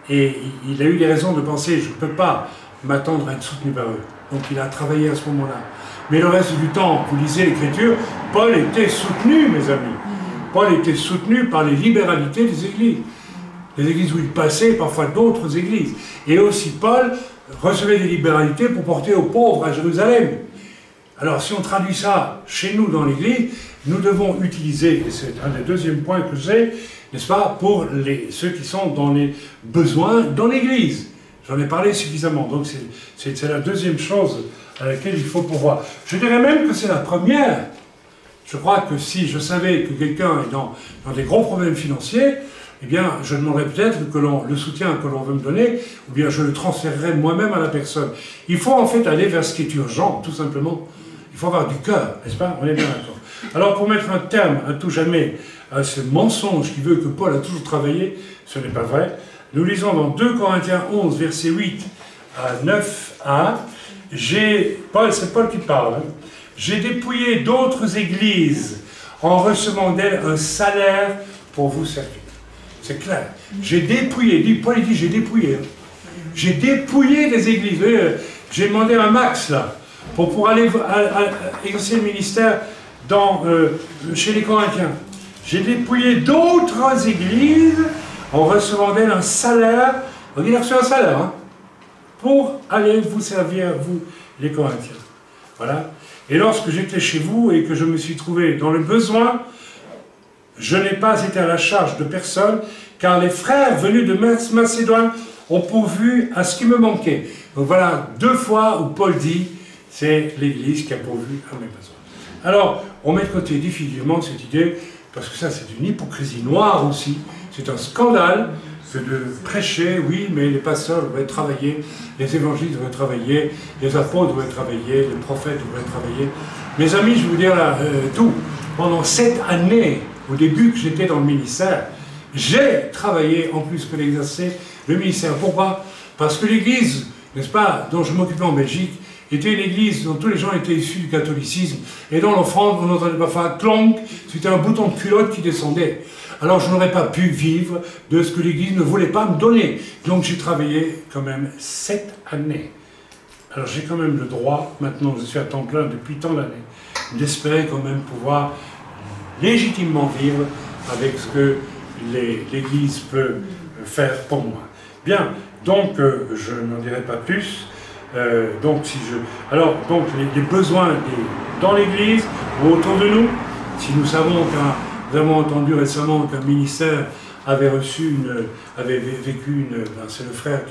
et il a eu des raisons de penser, je ne peux pas m'attendre à être soutenu par eux. Donc il a travaillé à ce moment-là. Mais le reste du temps, vous lisez l'Écriture, Paul était soutenu, mes amis. Paul était soutenu par les libéralités des églises. Les églises où il passait, parfois d'autres églises. Et aussi Paul recevait des libéralités pour porter aux pauvres à Jérusalem. Alors si on traduit ça chez nous dans l'église, nous devons utiliser, et c'est un des deuxièmes points que j'ai, n'est-ce pas, pour ceux qui sont dans les besoins dans l'église. J'en ai parlé suffisamment, donc c'est la deuxième chose à laquelle il faut pourvoir. Je dirais même que c'est la première. Je crois que si je savais que quelqu'un est dans des gros problèmes financiers, eh bien, je demanderais peut-être que le soutien que l'on veut me donner, ou bien je le transférerais moi-même à la personne. Il faut en fait aller vers ce qui est urgent, tout simplement. Il faut avoir du cœur, n'est-ce pas? On est bien d'accord. Alors, pour mettre un terme à tout jamais à ce mensonge qui veut que Paul a toujours travaillé, ce n'est pas vrai. Nous lisons dans 2 Corinthiens 11, versets 8 à 9a, c'est Paul qui parle, hein. J'ai dépouillé d'autres églises en recevant d'elles un salaire pour vous servir. C'est clair. J'ai dépouillé, Paul dit j'ai dépouillé. J'ai dépouillé des églises. J'ai demandé un max là, pour pouvoir aller exercer le ministère chez les Corinthiens. J'ai dépouillé d'autres églises en recevant d'elles un salaire. Il a reçu un salaire, hein, pour aller vous servir, vous, les Corinthiens. Voilà. Et lorsque j'étais chez vous et que je me suis trouvé dans le besoin, je n'ai pas été à la charge de personne, car les frères venus de Macédoine ont pourvu à ce qui me manquait. Donc voilà 2 fois où Paul dit, c'est l'Église qui a pourvu à mes besoins. Alors, on met de côté définitivement cette idée, parce que ça c'est une hypocrisie noire aussi, c'est un scandale que de prêcher, oui, mais les pasteurs devraient travailler, les évangiles devraient travailler, les apôtres devraient travailler, les prophètes devraient travailler. Mes amis, je vais vous dire là, tout, pendant 7 années, au début que j'étais dans le ministère, j'ai travaillé, en plus que d'exercer le ministère. Pourquoi? Parce que l'église, n'est-ce pas, dont je m'occupais en Belgique, était une église dont tous les gens étaient issus du catholicisme, et dans l'offrande, on n'entendait pas faire clonk, c'était un bouton de culotte qui descendait. Alors je n'aurais pas pu vivre de ce que l'église ne voulait pas me donner. Donc j'ai travaillé quand même 7 années. Alors j'ai quand même le droit, maintenant je suis à temps plein depuis tant d'années, d'espérer quand même pouvoir légitimement vivre avec ce que l'Église peut faire pour moi. Bien, donc je n'en dirai pas plus. Donc les besoins dans l'Église ou autour de nous, si nous savons nous avons entendu récemment qu'un ministère avait vécu c'est le frère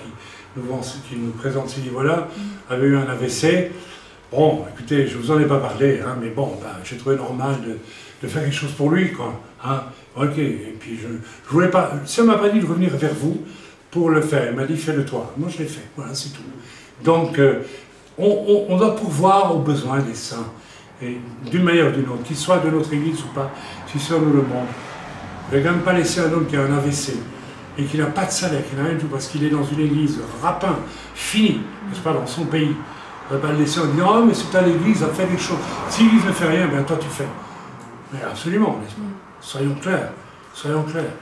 qui nous présente ces livres-là, avait eu un AVC. Bon, écoutez, je ne vous en ai pas parlé, hein, mais bon, j'ai trouvé normal de faire quelque chose pour lui, quoi. Hein. Ok, et puis je voulais pas, ça ne m'a pas dit de revenir vers vous pour le faire, il m'a dit fais-le toi. Moi je l'ai fait, voilà, c'est tout. Donc, on doit pourvoir aux besoins des saints, et d'une manière ou d'une autre, qu'ils soient de notre église ou pas, si c'est nous le monde. Je ne vais quand même pas laisser un homme qui a un AVC, et qui n'a pas de salaire, qui n'a rien du tout, parce qu'il est dans une église rapin, fini, n'est-ce pas, dans son pays. On ne va pas le laisser en disant « Oh, mais c'est à l'église, ça fait des choses. » Si l'église ne fait rien, bien toi tu fais. Mais absolument, n'est-ce pas? Soyons clairs, soyons clairs.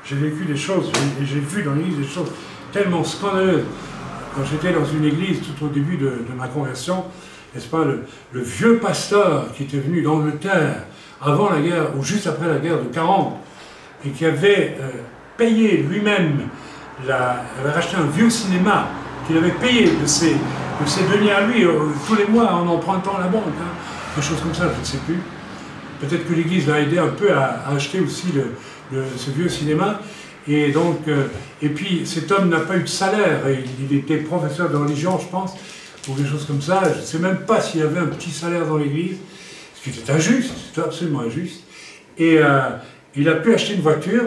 J'ai vécu des choses, et j'ai vu dans l'église des choses tellement scandaleuses. Quand j'étais dans une église, tout au début de ma conversion, n'est-ce pas, le vieux pasteur qui était venu d'Angleterre avant la guerre, ou juste après la guerre de 40, et qui avait payé lui-même elle avait racheté un vieux cinéma qu'il avait payé de ses deniers à lui, tous les mois, en empruntant à la banque, hein, des choses comme ça, je ne sais plus. Peut-être que l'Église l'a aidé un peu à acheter aussi ce vieux cinéma. Et donc, et puis cet homme n'a pas eu de salaire, il était professeur de religion, je pense, ou des choses comme ça. Je ne sais même pas s'il y avait un petit salaire dans l'Église, ce qui était injuste, c'était absolument injuste. Et il a pu acheter une voiture,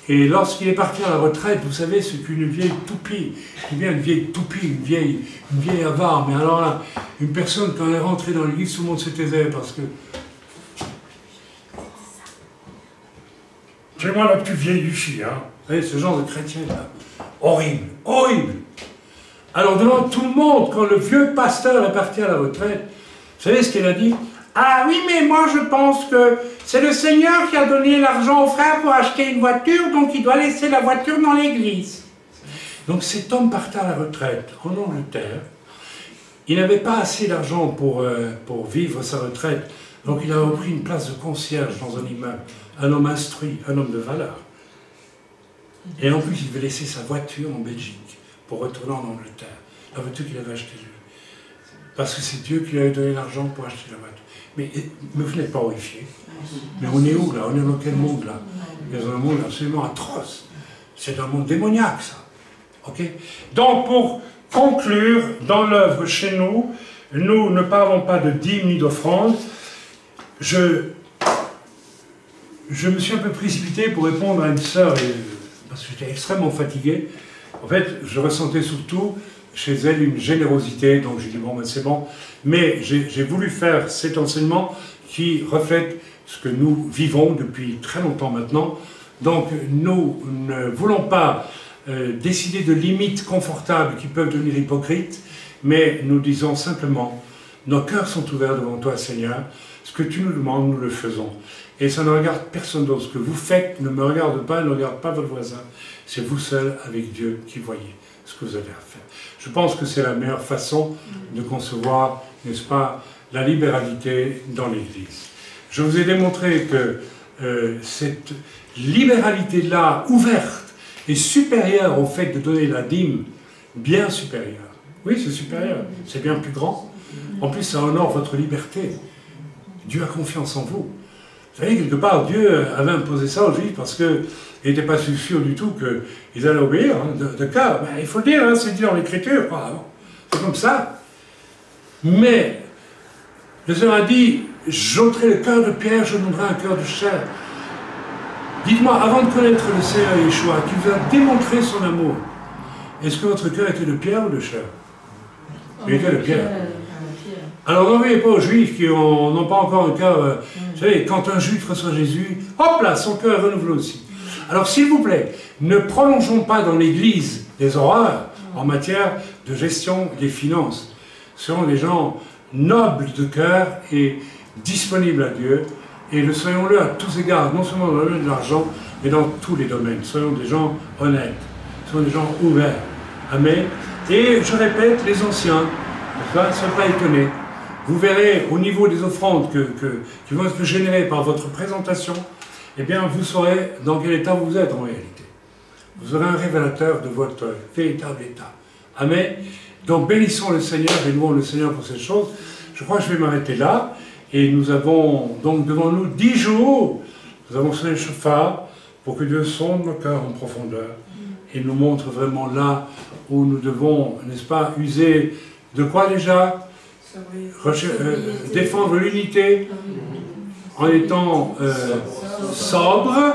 et lorsqu'il est parti à la retraite, vous savez ce qu'une vieille toupie, une vieille toupie, une vieille avare, mais alors là, une personne, quand elle est rentrée dans l'Église, tout le monde se taisait, parce que c'est moi la plus vieille du fille, hein. Vous savez, ce genre de chrétien-là. Horrible, horrible. Alors devant tout le monde, quand le vieux pasteur est parti à la retraite, vous savez ce qu'il a dit? Ah oui, mais moi je pense que c'est le Seigneur qui a donné l'argent au frère pour acheter une voiture, donc il doit laisser la voiture dans l'église. Donc cet homme partait à la retraite en Angleterre. Il n'avait pas assez d'argent pour vivre sa retraite, donc il a repris une place de concierge dans un immeuble. Un homme instruit, un homme de valeur. Et en plus, il devait laisser sa voiture en Belgique pour retourner en Angleterre. La voiture qu'il avait achetée lui. Parce que c'est Dieu qui lui avait donné l'argent pour acheter la voiture. Mais vous n'êtes pas horrifié. Mais on est où là? On est dans quel monde là? On est dans un monde absolument atroce. C'est un monde démoniaque ça. Ok? Donc pour conclure, dans l'œuvre chez nous, nous ne parlons pas de dîmes ni d'offrandes. Je me suis un peu précipité pour répondre à une sœur, parce que j'étais extrêmement fatigué. En fait, je ressentais surtout chez elle une générosité, donc j'ai dit bon, ben, c'est bon. Mais j'ai voulu faire cet enseignement qui reflète ce que nous vivons depuis très longtemps maintenant. Donc nous ne voulons pas décider de limites confortables qui peuvent devenir hypocrites, mais nous disons simplement, nos cœurs sont ouverts devant toi, Seigneur. Ce que tu nous demandes, nous le faisons. Et ça ne regarde personne d'autre. Ce que vous faites ne me regarde pas, ne regarde pas votre voisin. C'est vous seul, avec Dieu, qui voyez ce que vous avez à faire. Je pense que c'est la meilleure façon de concevoir, n'est-ce pas, la libéralité dans l'Église. Je vous ai démontré que cette libéralité-là, ouverte, est supérieure au fait de donner la dîme, bien supérieure. Oui, c'est supérieur, c'est bien plus grand. En plus, ça honore votre liberté. Dieu a confiance en vous. Vous savez, quelque part, Dieu avait imposé ça aux Juifs parce qu'il n'était pas sûr du tout qu'ils allaient obéir, hein, de cœur. Ben, il faut le dire, hein, c'est dit dans l'Écriture. C'est comme ça. Mais le Seigneur a dit, j'ôterai le cœur de pierre, je donnerai un cœur de chair. Dites-moi, avant de connaître le Seigneur Yeshua, qui vous a démontré son amour, est-ce que votre cœur était de pierre ou de chair? Il était de pierre. Alors n'envoyez pas aux Juifs qui n'ont pas encore un cœur... vous savez, quand un Juif reçoit Jésus, hop là, son cœur est renouvelé aussi. Alors s'il vous plaît, ne prolongeons pas dans l'Église des horreurs en matière de gestion des finances. Soyons des gens nobles de cœur et disponibles à Dieu, et le soyons-le à tous égards, non seulement dans le domaine de l'argent, mais dans tous les domaines. Soyons des gens honnêtes, soyons des gens ouverts. Amen. Et je répète, les anciens, ne soyez pas étonnés. Vous verrez au niveau des offrandes qui vont être générées par votre présentation, eh bien vous saurez dans quel état vous êtes en réalité. Vous aurez un révélateur de votre véritable état. Amen. Donc bénissons le Seigneur et louons le Seigneur pour cette chose. Je crois que je vais m'arrêter là. Et nous avons donc devant nous 10 jours. Nous avons sonné le chauffard pour que Dieu sonde nos cœurs en profondeur et nous montre vraiment là où nous devons, n'est-ce pas, user de quoi déjà? Défendre l'unité en étant sobre,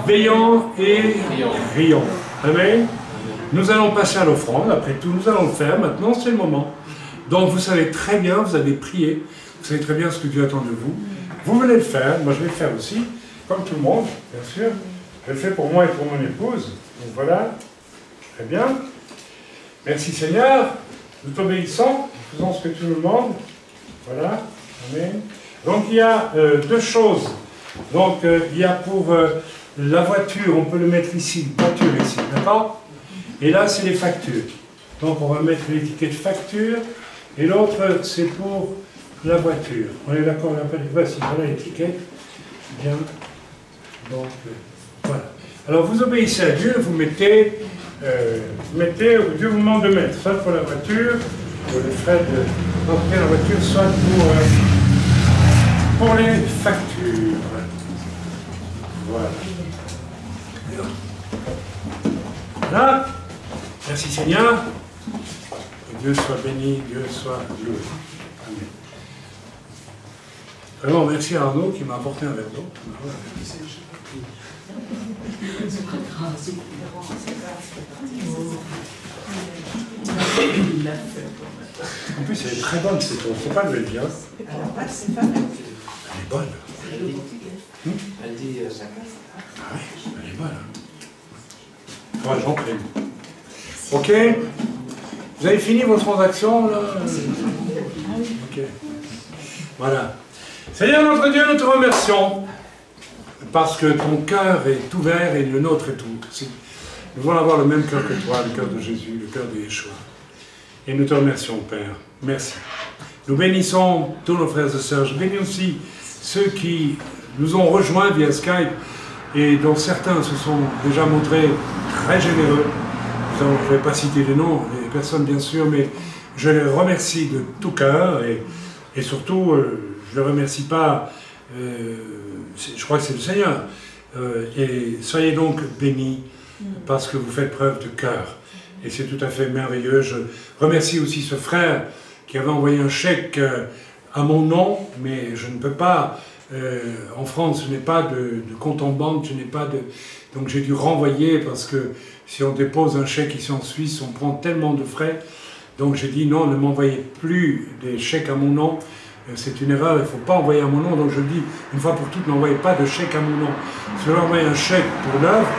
veillant et riant. Amen. Nous allons passer à l'offrande, après tout, nous allons le faire, maintenant c'est le moment. Donc vous savez très bien, vous avez prié, vous savez très bien ce que Dieu attend de vous. Vous venez le faire, moi je vais le faire aussi, comme tout le monde, bien sûr. Je le fais pour moi et pour mon épouse. Donc voilà, très bien. Merci Seigneur, nous t'obéissons, faisons ce que tu nous demandes. Voilà, amen. Donc il y a deux choses. Donc il y a pour la voiture, on peut le mettre ici, voiture ici, d'accord? Et là c'est les factures. Donc on va mettre l'étiquette facture, et l'autre c'est pour la voiture. On est d'accord, on n'a pas dit, voici, voilà l'étiquette. Bien. Donc voilà. Alors vous obéissez à Dieu, vous mettez, Dieu vous demande de mettre, soit pour la voiture, pour les frais d'entrer la voiture, soit pour les factures. Voilà. Voilà. Merci Seigneur. Que Dieu soit béni, Dieu soit loué. Amen. Vraiment, merci à Arnaud qui m'a apporté un verre d'eau. En plus, elle est très bonne cette eau. Faut pas le dire. Elle est bonne. Elle dit ah oui, elle est bonne. Ouais, j'en prie. Ok. Vous avez fini vos transactions là? Ok. Voilà. Seigneur notre Dieu, nous te remercions parce que ton cœur est ouvert et le nôtre est tout. Nous voulons avoir le même cœur que toi, le cœur de Jésus, le cœur de Yeshua. Et nous te remercions, Père. Merci. Nous bénissons tous nos frères et sœurs. Je bénis aussi ceux qui nous ont rejoints via Skype et dont certains se sont déjà montrés très généreux. Je ne vais pas citer les noms, les personnes bien sûr, mais je les remercie de tout cœur et surtout, je ne les remercie pas, je crois que c'est le Seigneur. Et soyez donc bénis parce que vous faites preuve de cœur. Et c'est tout à fait merveilleux. Je remercie aussi ce frère qui avait envoyé un chèque à mon nom, mais je ne peux pas, en France, je n'ai pas de compte en banque, je n'ai pas de... Donc j'ai dû renvoyer parce que si on dépose un chèque ici en Suisse, on prend tellement de frais. Donc j'ai dit non, ne m'envoyez plus des chèques à mon nom. C'est une erreur, il ne faut pas envoyer à mon nom. Donc je dis, une fois pour toutes, n'envoyez pas de chèque à mon nom. Si vous envoyez un chèque pour l'œuvre,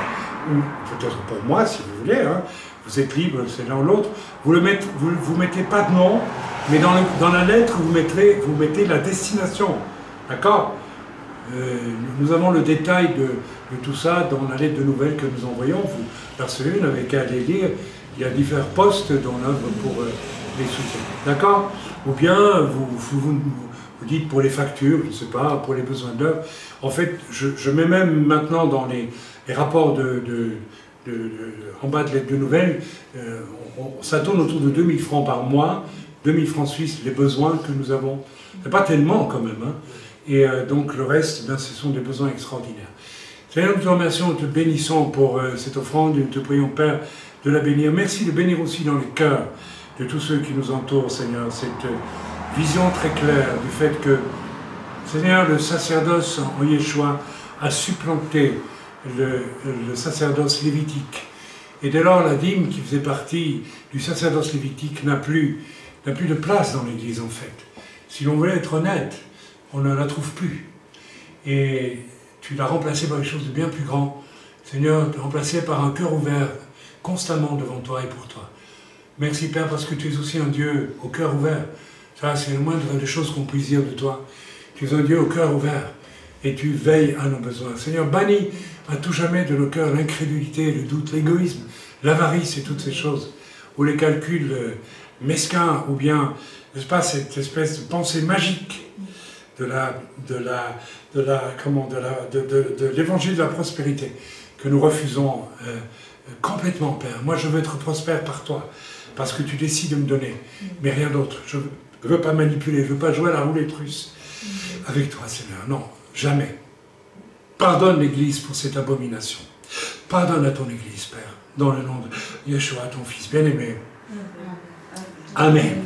ou peut-être pour moi si vous voulez, hein, vous êtes libre, c'est l'un ou l'autre, vous ne mettez pas de nom, mais dans la lettre, vous mettez la destination. D'accord? Nous avons le détail de tout ça dans la lettre de nouvelles que nous envoyons. Vous la recevez, vous n'avez qu'à aller lire. Il y a divers postes dans l'œuvre pour les soutiens. D'accord? Ou bien vous dites pour les factures, je ne sais pas, pour les besoins d'œuvre. En fait, je mets même maintenant dans les rapports en bas de lettre de nouvelles, ça tourne autour de 2000 francs par mois, 2000 francs suisses, les besoins que nous avons. C'est pas tellement quand même, hein. Et donc le reste, ben, ce sont des besoins extraordinaires. Seigneur, nous te remercions, nous te bénissons pour cette offrande, et nous te prions, Père, de la bénir. Merci de bénir aussi dans les cœurs de tous ceux qui nous entourent, Seigneur, cette vision très claire du fait que, Seigneur, le sacerdoce en Yeshua a supplanté le sacerdoce lévitique. Et dès lors, la dîme qui faisait partie du sacerdoce lévitique n'a plus de place dans l'Église, en fait. Si l'on voulait être honnête, on ne la trouve plus. Et tu l'as remplacée par quelque chose de bien plus grand. Seigneur, remplacée par un cœur ouvert constamment devant toi et pour toi. Merci Père parce que tu es aussi un Dieu au cœur ouvert. Ça, c'est le moindre des choses qu'on puisse dire de toi. Tu es un Dieu au cœur ouvert et tu veilles à nos besoins. Seigneur, bannis à tout jamais de nos cœurs l'incrédulité, le doute, l'égoïsme, l'avarice et toutes ces choses, ou les calculs mesquins, ou bien, n'est-ce pas, cette espèce de pensée magique de l'évangile de la prospérité que nous refusons complètement, Père. Moi, je veux être prospère par toi, parce que tu décides de me donner, mais rien d'autre. Je ne veux pas manipuler, je ne veux pas jouer à la roulette russe avec toi, Seigneur. Non, jamais. Pardonne l'Église pour cette abomination. Pardonne à ton Église, Père, dans le nom de Yeshua, ton Fils bien-aimé. Amen.